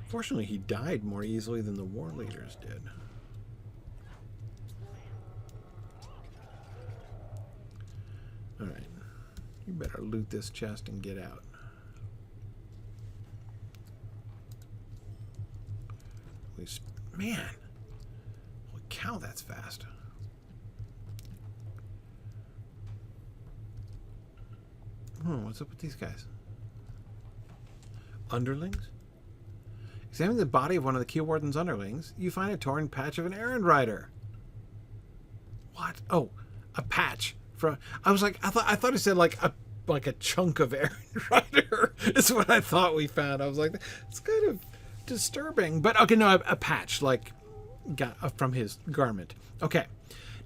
Fortunately, he died more easily than the war leaders did. Alright. You better loot this chest and get out. Man. Holy cow, that's fast. Oh, what's up with these guys? Underlings? Examining the body of one of the key warden's underlings, you find a torn patch of an errand rider. What? Oh, a patch from. I was like, I thought it said like a chunk of errand rider. Is what I thought we found. I was like, it's kind of disturbing, but okay, no, a patch like got from his garment. Okay,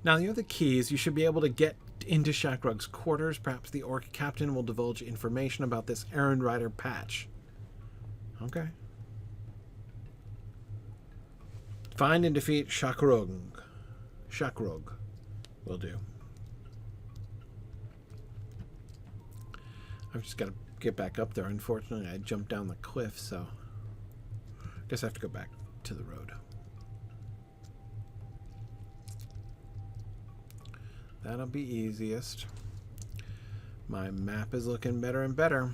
now you have the keys. You should be able to get into Shakrug's quarters. Perhaps the orc captain will divulge information about this errand rider patch. Okay. Find and defeat Shakrug. Shakrug will do. I've just got to get back up there. Unfortunately, I jumped down the cliff, so I guess I have to go back to the road. That'll be easiest. My map is looking better and better.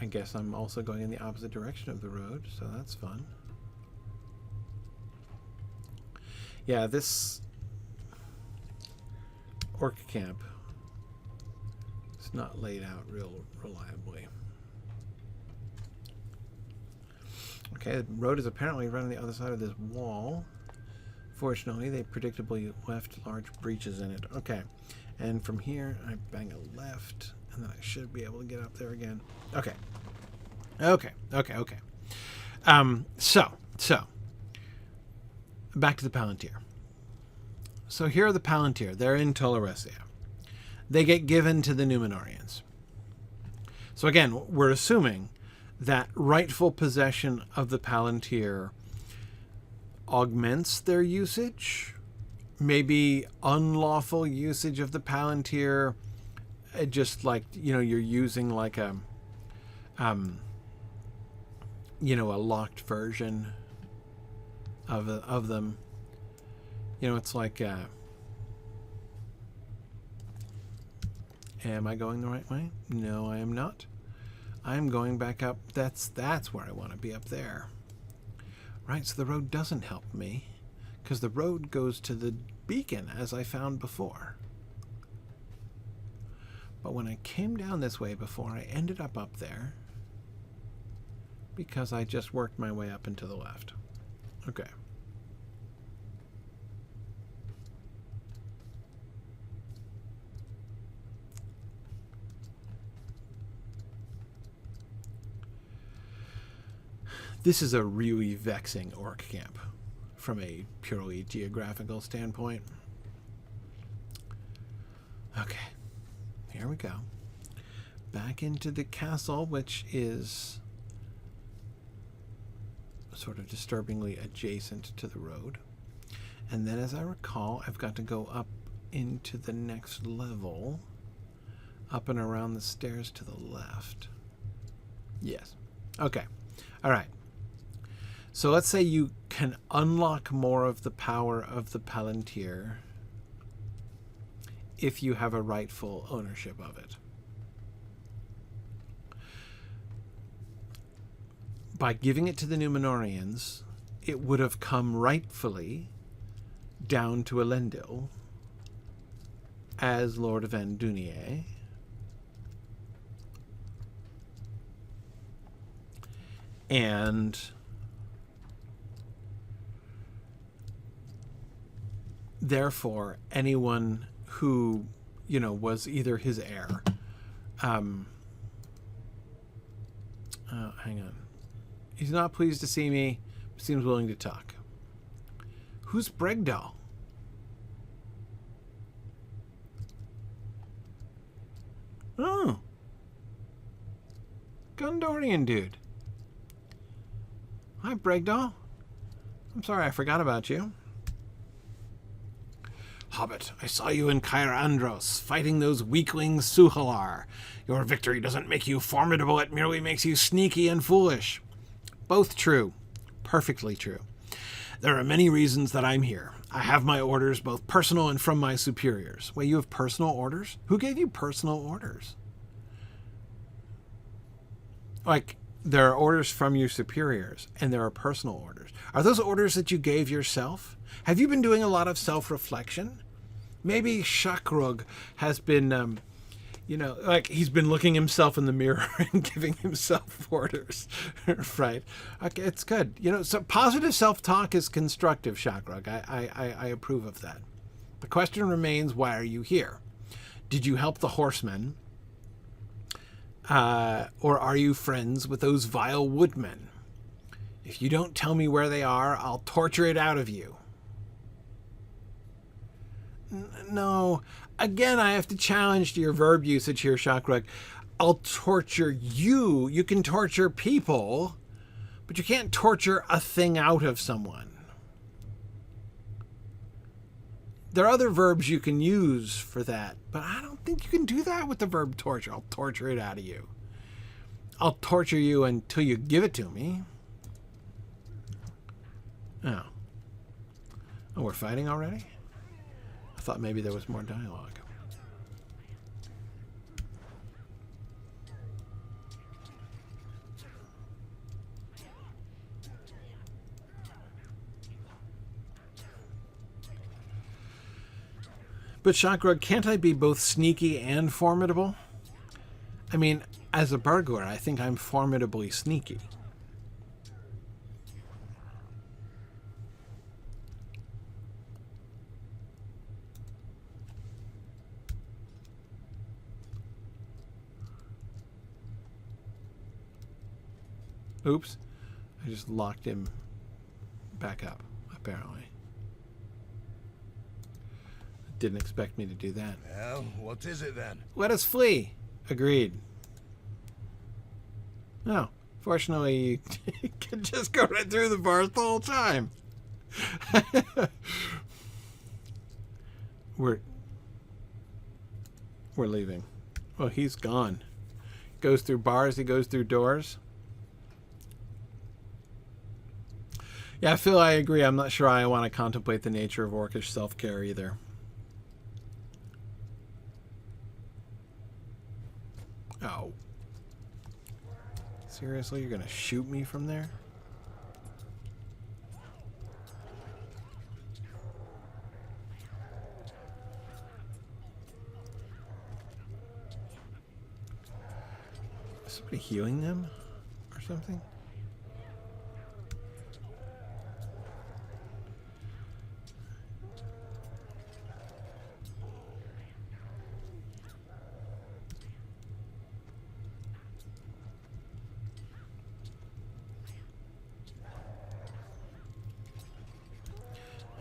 I guess I'm also going in the opposite direction of the road, so that's fun. Yeah, this orc camp is not laid out real reliably. Okay, the road is apparently running the other side of this wall. Fortunately, they predictably left large breaches in it. Okay, and from here, I bang a left, and then I should be able to get up there again. Okay. So, back to the Palantír. So here are the Palantír. They're in Tolaresia. They get given to the Númenóreans. So again, we're assuming that rightful possession of the Palantír augments their usage. Maybe unlawful usage of the Palantír, just like, you're using like a locked version of them. It's like, am I going the right way? No, I am not. I'm going back up. That's where I want to be, up there. Right, so the road doesn't help me, because the road goes to the beacon, as I found before. But when I came down this way before, I ended up there, because I just worked my way up and to the left. Okay. This is a really vexing orc camp from a purely geographical standpoint. Okay, here we go. Back into the castle, which is sort of disturbingly adjacent to the road. And then, as I recall, I've got to go up into the next level, up and around the stairs to the left. Yes. Okay. All right. So let's say you can unlock more of the power of the Palantír if you have a rightful ownership of it. By giving it to the Númenóreans, it would have come rightfully down to Elendil as Lord of Andúnier. And therefore, anyone who, was either his heir. Hang on. He's not pleased to see me, but seems willing to talk. Who's Bregdal? Oh. Gondorian dude. Hi, Bregdal. I'm sorry I forgot about you. Hobbit, I saw you in Caer Andros, fighting those weaklings Suhalar. Your victory doesn't make you formidable, it merely makes you sneaky and foolish. Both true. Perfectly true. There are many reasons that I'm here. I have my orders, both personal and from my superiors. Wait, you have personal orders? Who gave you personal orders? Like, there are orders from your superiors, and there are personal orders. Are those orders that you gave yourself? Have you been doing a lot of self-reflection? Maybe Shakrug has been, he's been looking himself in the mirror and giving himself orders, right? Okay, it's good. So positive self-talk is constructive, Shakrug. I approve of that. The question remains, why are you here? Did you help the horsemen? Or are you friends with those vile woodmen? If you don't tell me where they are, I'll torture it out of you. No. Again, I have to challenge your verb usage here, Shakrug. I'll torture you. You can torture people, but you can't torture a thing out of someone. There are other verbs you can use for that, but I don't think you can do that with the verb torture. I'll torture it out of you. I'll torture you until you give it to me. Oh, we're fighting already? thought maybe there was more dialogue. But Shakrug, can't I be both sneaky and formidable? I mean, as a burglar, I think I'm formidably sneaky. Oops. I just locked him back up, apparently. Didn't expect me to do that. Well, what is it then? Let us flee. Agreed. No. Fortunately, you can just go right through the bars the whole time. We're leaving. Well, he's gone. Goes through bars, he goes through doors. Yeah, Phil, I agree. I'm not sure I want to contemplate the nature of orcish self-care either. Oh. Seriously? You're going to shoot me from there? Is somebody healing them or something?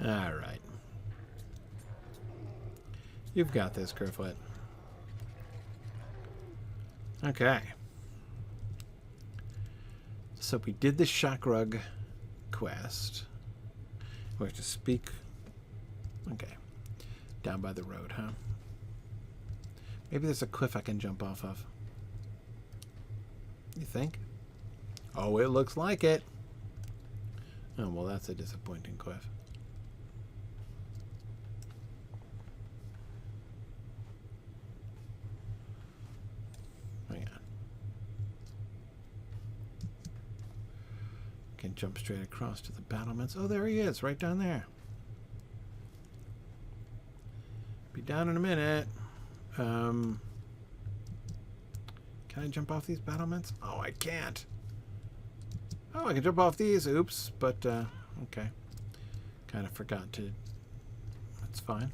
All right. You've got this, Gryfflet. Okay. So we did the Shakrug quest. We have to speak. Okay. Down by the road, huh? Maybe there's a cliff I can jump off of. You think? Oh, it looks like it. Oh, well, that's a disappointing cliff. Can jump straight across to the battlements. Oh, there he is, right down there. Be down in a minute. Can I jump off these battlements? Oh, I can't. Oh, I can jump off these. Oops, but okay. Kind of forgot to. That's fine.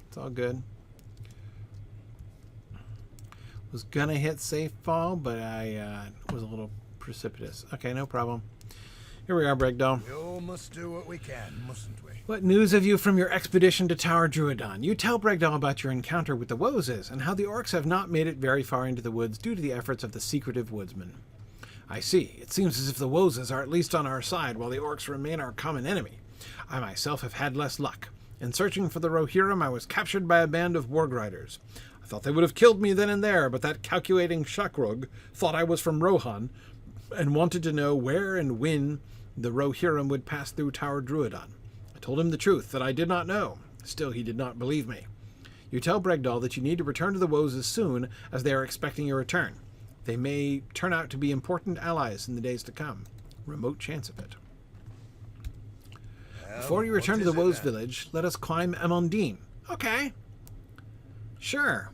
It's all good. Was gonna hit safe fall, but I was a little precipitous. Okay, no problem. Here we are, Bregdal. We all must do what we can, mustn't we? What news have you from your expedition to Tower Drúedain? You tell Bregdal about your encounter with the Woses, and how the orcs have not made it very far into the woods due to the efforts of the secretive woodsman. I see. It seems as if the Woses are at least on our side, while the orcs remain our common enemy. I myself have had less luck. In searching for the Rohirrim, I was captured by a band of warg riders. I thought they would have killed me then and there, but that calculating Shakrug thought I was from Rohan, and wanted to know where and when the Rohirrim would pass through Tower Drúedain. I told him the truth, that I did not know. Still, he did not believe me. You tell Bregdal that you need to return to the Woses soon, as they are expecting your return. They may turn out to be important allies in the days to come. Remote chance of it. Well, before you return to the Woes village, let us climb Amon Dîn. Okay. Sure.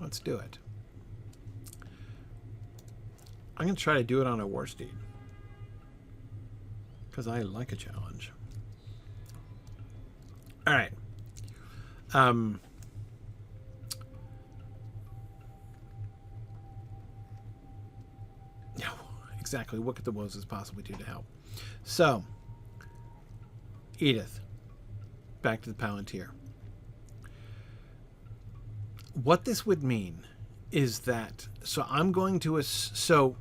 Let's do it. I'm going to try to do it on a war steed. Because I like a challenge. Alright. Exactly. What could the Woses possibly do to help? So, Edith. Back to the Palantíri. What this would mean is that... So I'm going to... So...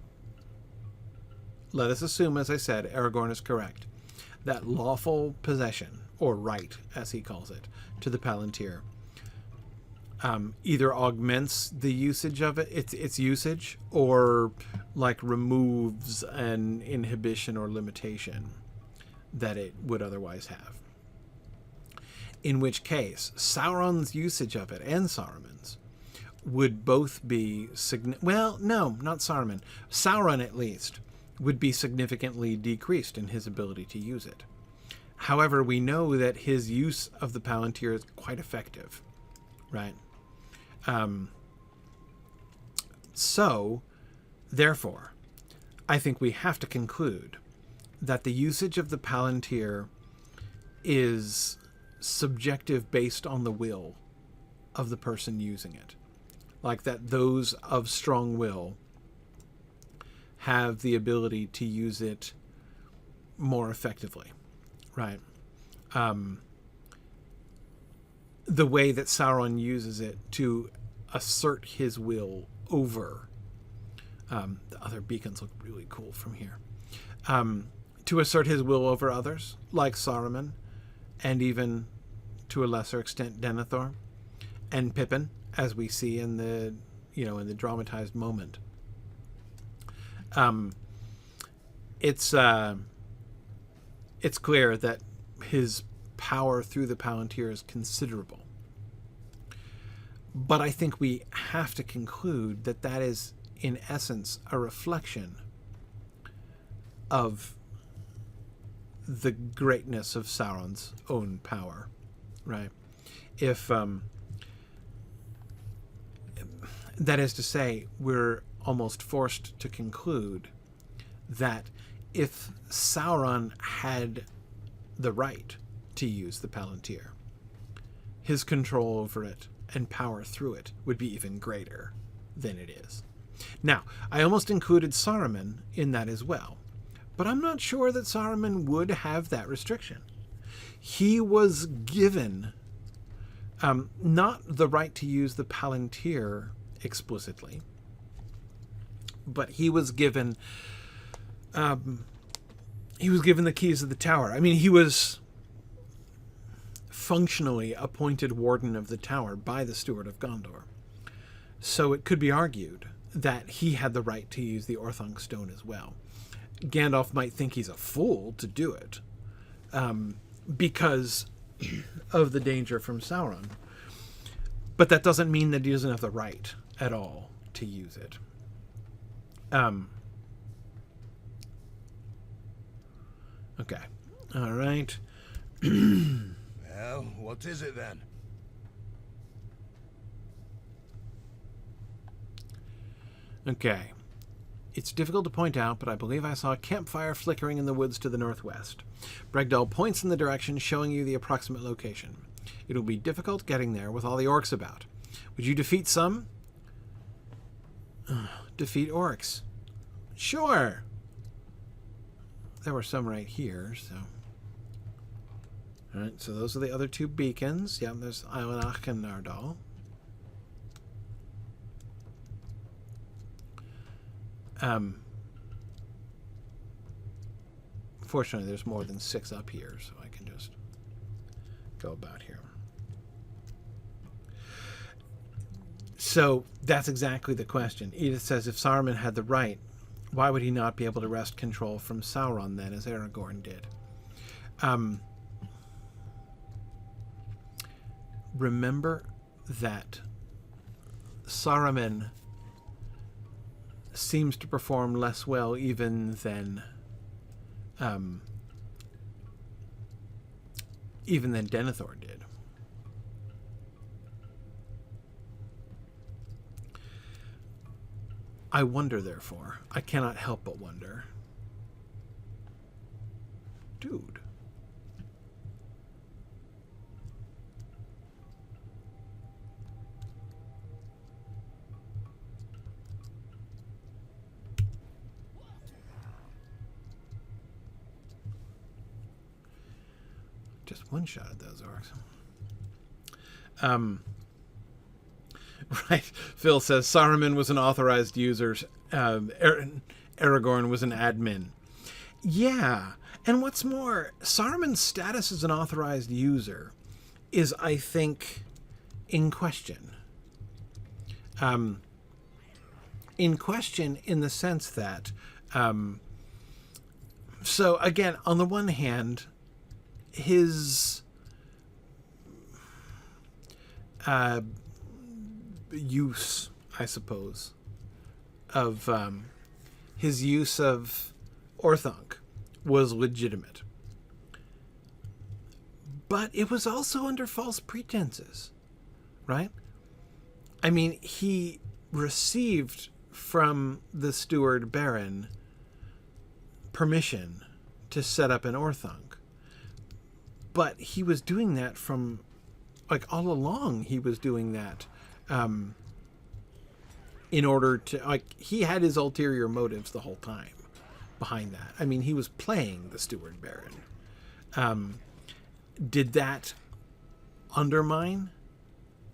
Let us assume, as I said, Aragorn is correct, that lawful possession, or right, as he calls it, to the Palantíri, either augments the usage of it, its usage, or like removes an inhibition or limitation that it would otherwise have. In which case, Sauron's usage of it and Saruman's would both be well, no, not Saruman. Sauron, at least, would be significantly decreased in his ability to use it. However, we know that his use of the Palantír is quite effective, right? So, therefore, I think we have to conclude that the usage of the Palantír is subjective based on the will of the person using it. Like that those of strong will have the ability to use it more effectively, right? The way that Sauron uses it to assert his will over the other beacons look really cool from here. To assert his will over others, like Saruman, and even to a lesser extent Denethor and Pippin, as we see in the in the dramatized moment. It's clear that his power through the Palantír is considerable. But I think we have to conclude that that is, in essence, a reflection of the greatness of Sauron's own power, right? If, that is to say, we're almost forced to conclude that if Sauron had the right to use the Palantír, his control over it and power through it would be even greater than it is. Now, I almost included Saruman in that as well, but I'm not sure that Saruman would have that restriction. He was given not the right to use the Palantír explicitly, but he was given the keys of the tower. I mean, he was functionally appointed warden of the tower by the Steward of Gondor. So it could be argued that he had the right to use the Orthanc stone as well. Gandalf might think he's a fool to do it because of the danger from Sauron. But that doesn't mean that he doesn't have the right at all to use it. Okay. All right. Well, what is it then? Okay. It's difficult to point out, but I believe I saw a campfire flickering in the woods to the northwest. Bregdal points in the direction, showing you the approximate location. It will be difficult getting there with all the orcs about. Would you defeat some? Defeat orcs. Sure. There were some right here, so. Alright, so those are the other two beacons. Yeah, there's Eilenach and Nardal. Fortunately, there's more than 6 up here, so I can just go about here. So that's exactly the question. Edith says, if Saruman had the right, why would he not be able to wrest control from Sauron then, as Aragorn did? Remember that Saruman seems to perform less well even than Denethor did. I wonder, therefore, I cannot help but wonder, dude, just one shot at those orcs. Right. Phil says Saruman was an authorized user. Aragorn was an admin. Yeah. And what's more, Saruman's status as an authorized user is, I think, in question. In question in the sense that So again, on the one hand, his use, I suppose, of his use of Orthanc was legitimate. But it was also under false pretenses, right? I mean, he received from the steward baron permission to set up an Orthanc. But he was doing that from, like, all along he was doing that in order to, like, he had his ulterior motives the whole time behind that. I mean, he was playing the steward baron. Did that undermine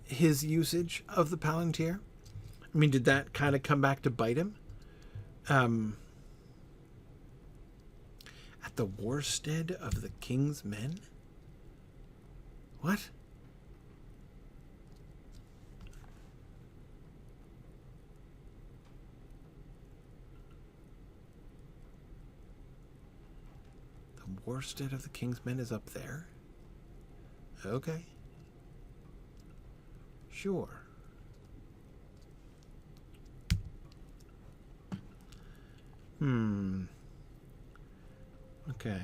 his usage of the Palantír? I mean, did that kind of come back to bite him? At the warstead of the king's men? What? The warstead of the king's men is up there? Okay. Sure. Okay.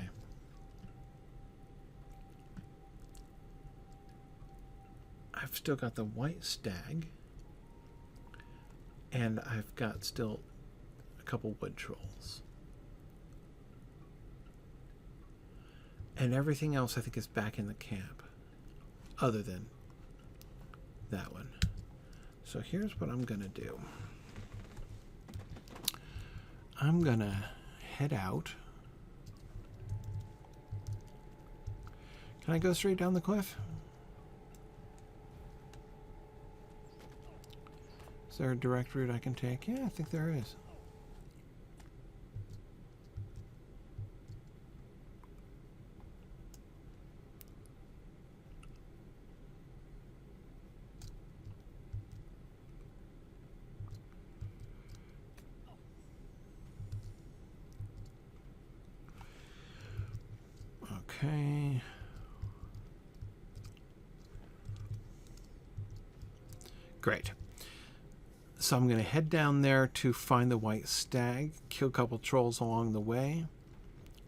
I've still got the white stag. And I've got still a couple wood trolls. And everything else I think is back in the camp. Other than that one. So here's what I'm going to do. I'm going to head out. Can I go straight down the cliff? Is there a direct route I can take? Yeah, I think there is. Okay. Great. So I'm going to head down there to find the white stag, kill a couple trolls along the way.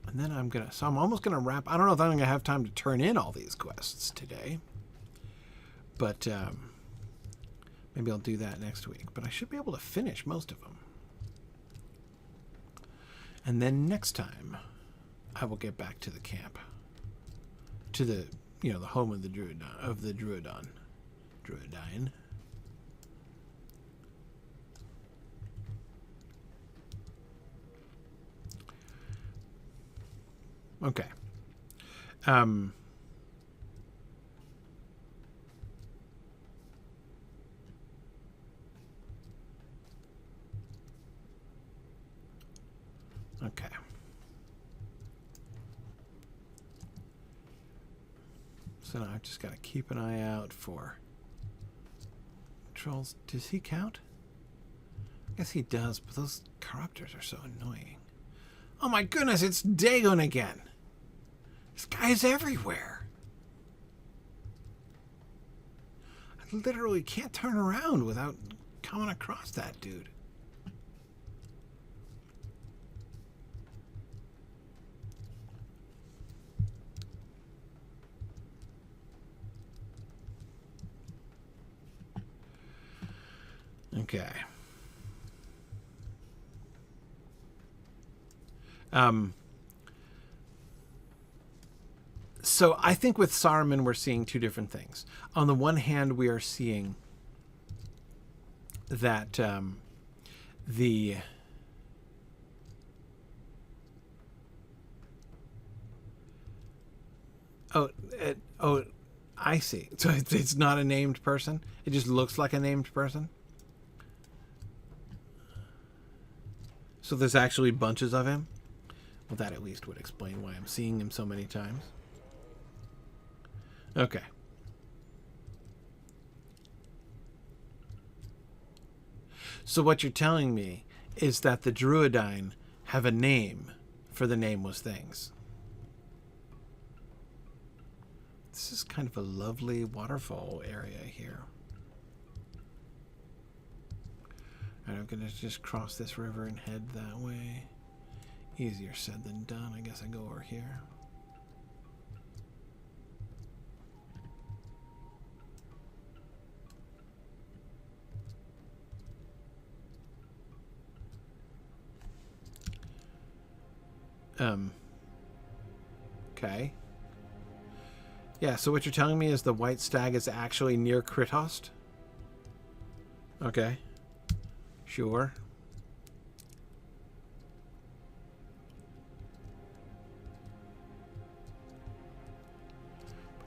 And then I'm almost going to wrap. I don't know if I'm going to have time to turn in all these quests today. But maybe I'll do that next week. But I should be able to finish most of them. And then next time, I will get back to the camp. To the, the home of the Drúedain. Okay. Okay. So now I've just got to keep an eye out for trolls. Does he count? I guess he does, but those corruptors are so annoying. Oh my goodness, it's Dagon again. This guy's everywhere. I literally can't turn around without coming across that dude. Okay. So I think with Saruman we're seeing two different things. On the one hand, we are seeing that I see. So it's not a named person. It just looks like a named person. So there's actually bunches of him. Well, that at least would explain why I'm seeing him so many times. Okay. So what you're telling me is that the Drúedain have a name for the nameless things. This is kind of a lovely waterfall area here. Alright, I'm gonna just cross this river and head that way. Easier said than done. I guess I go over here. Okay. Yeah, so what you're telling me is the white stag is actually near Kritost? Okay. Sure.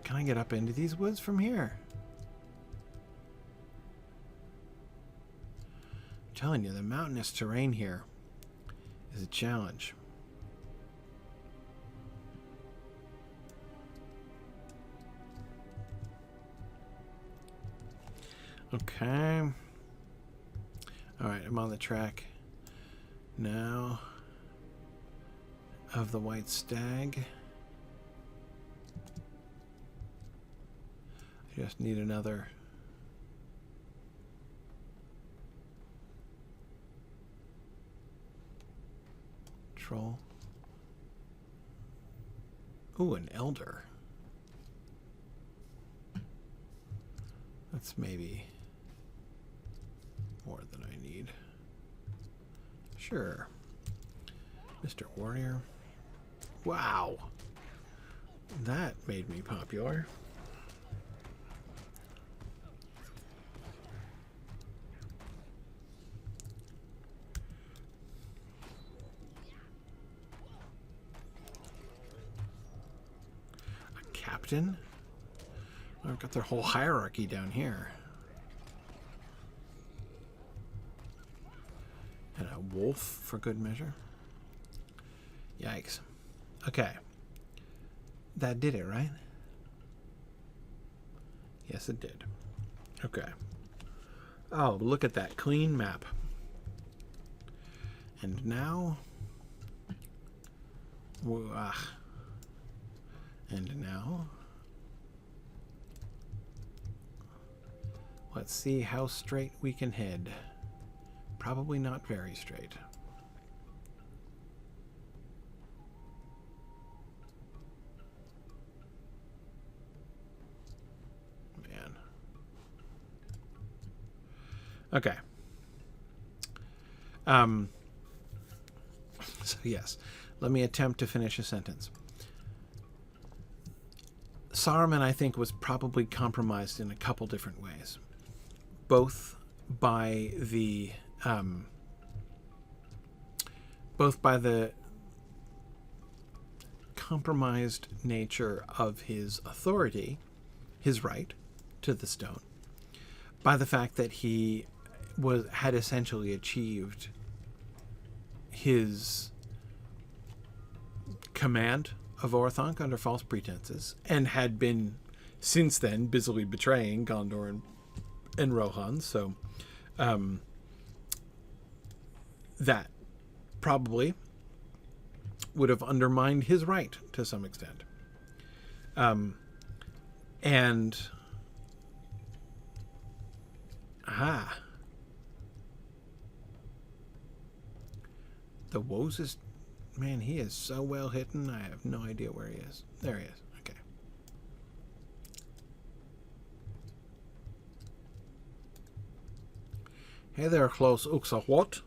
Can I get up into these woods from here? I'm telling you, the mountainous terrain here is a challenge. Okay. Alright, I'm on the track now of the white stag. I just need another troll. Ooh, an elder. That's maybe more than I need. Sure. Mr. Warrior. Wow. That made me popular. A captain? I've got their whole hierarchy down here. And a wolf for good measure. Yikes. Okay. That did it, right? Yes, it did. Okay. Oh, look at that clean map. And now... And now... Let's see how straight we can head. Probably not very straight. Man. Okay. So yes, let me attempt to finish a sentence. Saruman, I think, was probably compromised in a couple different ways. Both by the compromised nature of his authority, his right to the stone, by the fact that he had essentially achieved his command of Orthanc under false pretenses, and had been since then busily betraying Gondor and Rohan, so that probably would have undermined his right to some extent. And the Woes is, man, he is so well hidden. I have no idea where he is. There he is. Okay. Hey there, close Uxa. What?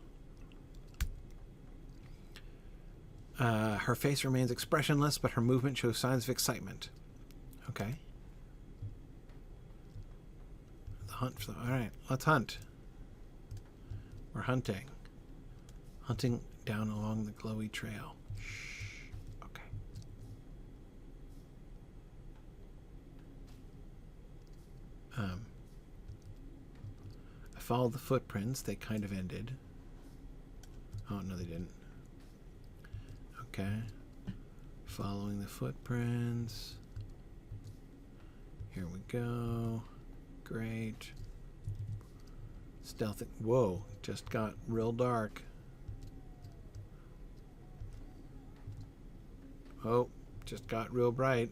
Her face remains expressionless, but her movement shows signs of excitement. Okay. The hunt. All right, let's hunt. We're hunting. Hunting down along the glowy trail. Shh. Okay. I followed the footprints. They kind of ended. Oh, no, they didn't. Okay. Following the footprints. Here we go. Great. Stealthy. Whoa, just got real dark. Oh, just got real bright.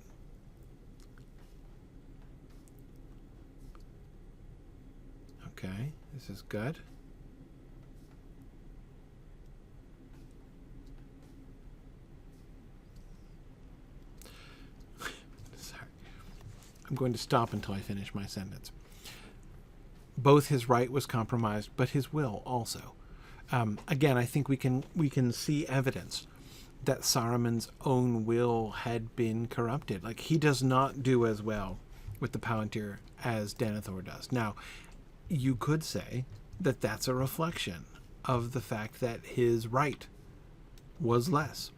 Okay, this is good. Sorry. I'm going to stop until I finish my sentence. Both his right was compromised, but his will also. Again, I think we can see evidence that Saruman's own will had been corrupted. Like, he does not do as well with the Palantír as Denethor does. Now, you could say that that's a reflection of the fact that his right was less.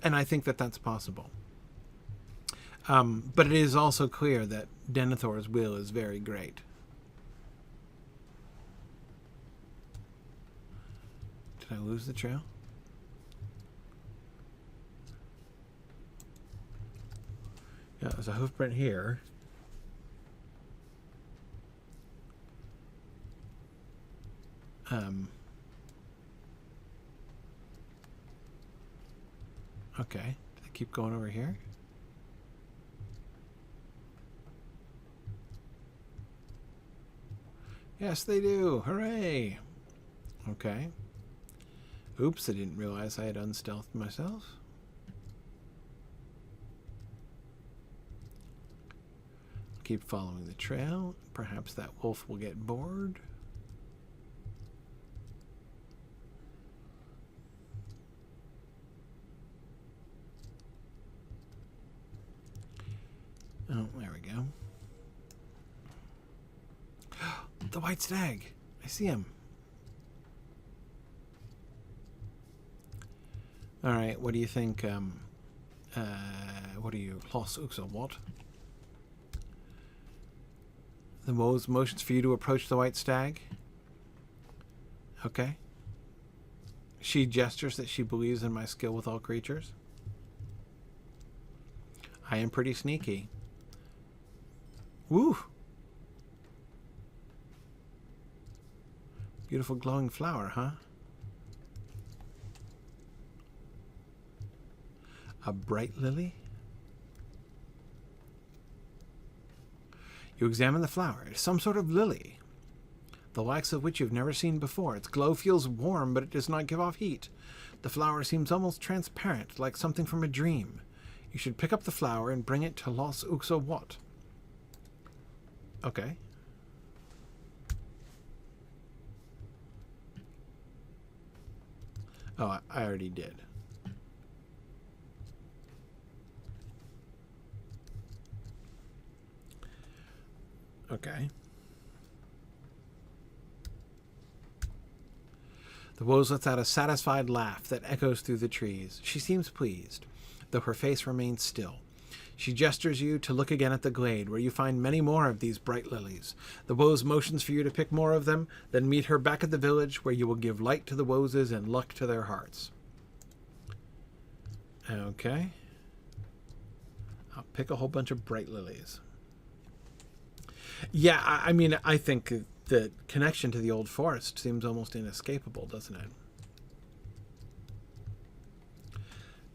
And I think that that's possible. But it is also clear that Denethor's will is very great. Did I lose the trail? Yeah, there's a hoof print here. Okay. Do they keep going over here? Yes, they do. Hooray! Okay. Oops, I didn't realize I had unstealthed myself. Keep following the trail. Perhaps that wolf will get bored. Oh, there we go. The white stag. I see him. All right, what do you think? What are you? Los Uxa, what? The motions for you to approach the white stag? Okay. She gestures that she believes in my skill with all creatures. I am pretty sneaky. Woo! Beautiful glowing flower, huh? A bright lily? You examine the flower. It's some sort of lily, the likes of which you've never seen before. Its glow feels warm, but it does not give off heat. The flower seems almost transparent, like something from a dream. You should pick up the flower and bring it to Los Uxa Wat. Okay. Oh, I already did. Okay. The Woz lets out a satisfied laugh that echoes through the trees. She seems pleased, though her face remains still. She gestures you to look again at the glade, where you find many more of these bright lilies. The Woz motions for you to pick more of them, then meet her back at the village, where you will give light to the Wozes and luck to their hearts. Okay. I'll pick a whole bunch of bright lilies. Yeah, I mean, I think the connection to the old forest seems almost inescapable, doesn't it?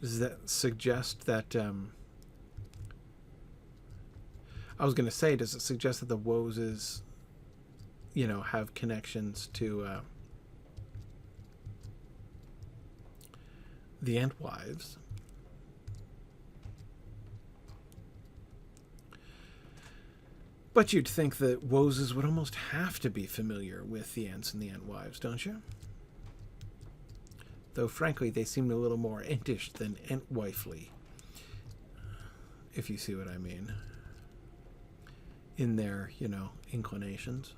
Does that suggest that... I was going to say, does it suggest that the Wozes, you know, have connections to the Entwives? But you'd think that Wozes would almost have to be familiar with the Ents and the Entwives, don't you? Though, frankly, they seem a little more Entish than Entwifely, if you see what I mean. In their, you know, inclinations.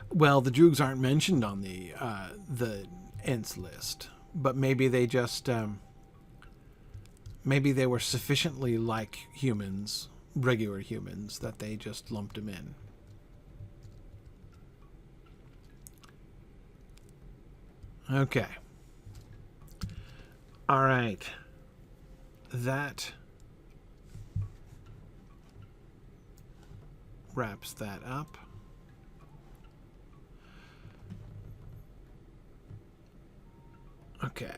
Well, the Drûgs aren't mentioned on the Ents list, but maybe they just maybe they were sufficiently like humans, regular humans, that they just lumped them in. Okay. All right. That wraps that up. Okay.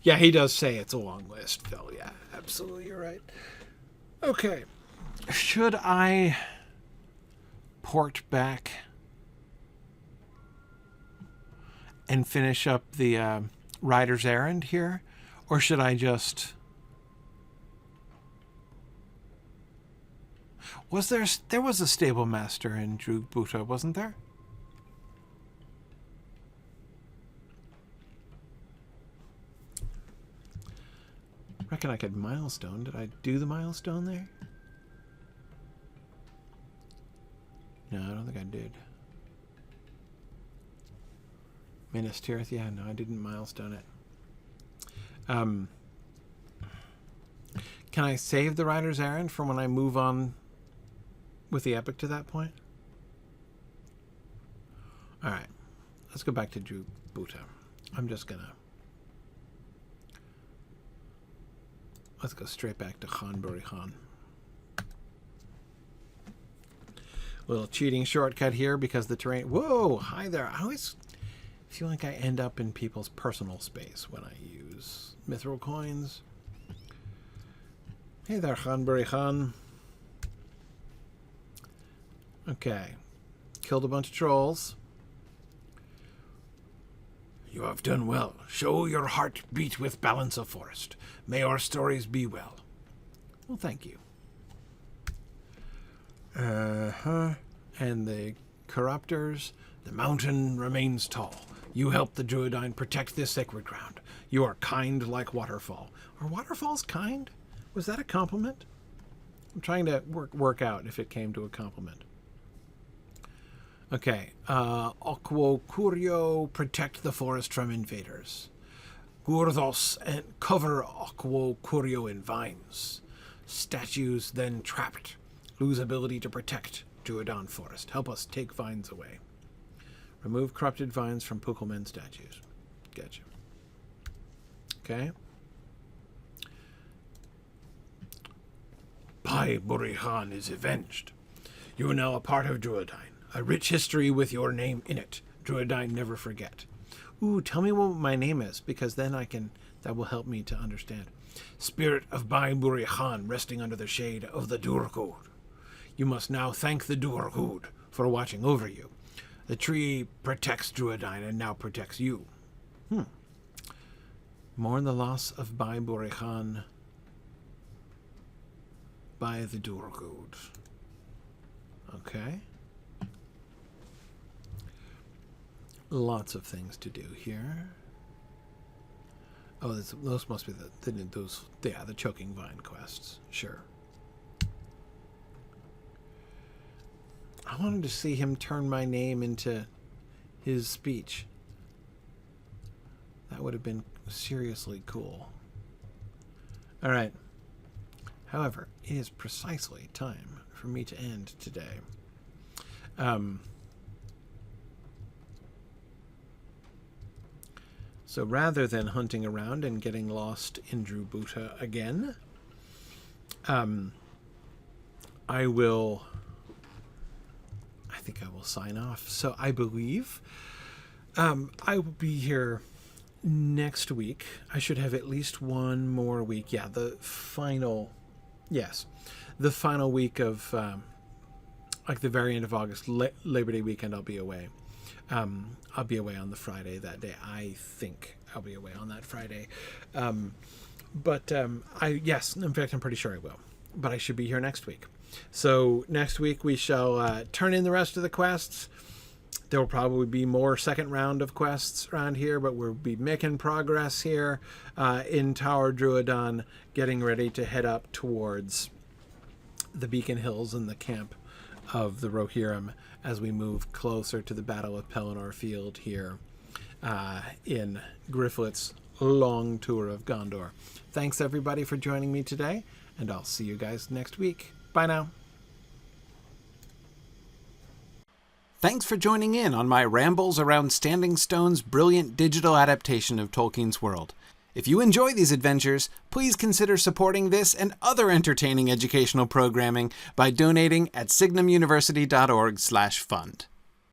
Yeah, he does say it's a long list, Phil. Yeah, absolutely, you're right. Okay. Should I port back and finish up the rider's errand here? Or should I just... There was a stable master in Drûg, wasn't there? Reckon I could milestone. Did I do the milestone there? No, I don't think I did. Minas Tirith, yeah, no, I didn't milestone it. Can I save the rider's errand for when I move on with the epic to that point? Alright, let's go back to Drûg. I'm just gonna... Let's go straight back to Ghân-buri-Ghân. Little cheating shortcut here because the terrain... Whoa! Hi there. I always feel like I end up in people's personal space when I use mithril coins. Hey there, Ghân-buri-Ghân. Okay. Killed a bunch of trolls. You have done well. Show your heart beat with balance of forest. May our stories be well. Well, thank you. And the corruptors. The mountain remains tall. You help the Drúedain protect this sacred ground. You are kind like waterfall. Are waterfalls kind? Was that a compliment? I'm trying to work out if it came to a compliment. Okay. Aquo Curio, protect the forest from invaders. Gurdos, and cover Aquo Curio in vines. Statues then trapped. Lose ability to protect Drúedain forest. Help us take vines away. Remove corrupted vines from Pukelmen statues. Gotcha. Okay. Bregdal is avenged. You are now a part of Drúedain. A rich history with your name in it. Drúedain never forget. Ooh, tell me what my name is, because then that will help me to understand. Spirit of Ghân-buri-Ghân resting under the shade of the Drûg. You must now thank the Drûg for watching over you. The tree protects Drúedain and now protects you. Mourn the loss of Ghân-buri-Ghân by the Drûg. Okay. Lots of things to do here. Oh, those must be the choking vine quests. Sure. I wanted to see him turn my name into his speech. That would have been seriously cool. All right. However, it is precisely time for me to end today. So rather than hunting around and getting lost in Drûg again, I think I will sign off. So I believe I will be here next week. I should have at least one more week. Yeah, the final week of like the very end of August, Labor Day weekend, I'll be away. I'll be away on the Friday that day. I think I'll be away on that Friday. Yes, in fact, I'm pretty sure I will. But I should be here next week. So next week we shall turn in the rest of the quests. There will probably be more second round of quests around here, but we'll be making progress here in Tower Drúedain, getting ready to head up towards the Beacon Hills and the camp of the Rohirrim as we move closer to the Battle of Pelennor Field here in Gryfflet's long tour of Gondor. Thanks everybody for joining me today, and I'll see you guys next week. Bye now. Thanks for joining in on my rambles around Standing Stone's brilliant digital adaptation of Tolkien's world. If you enjoy these adventures, please consider supporting this and other entertaining educational programming by donating at signumuniversity.org/fund.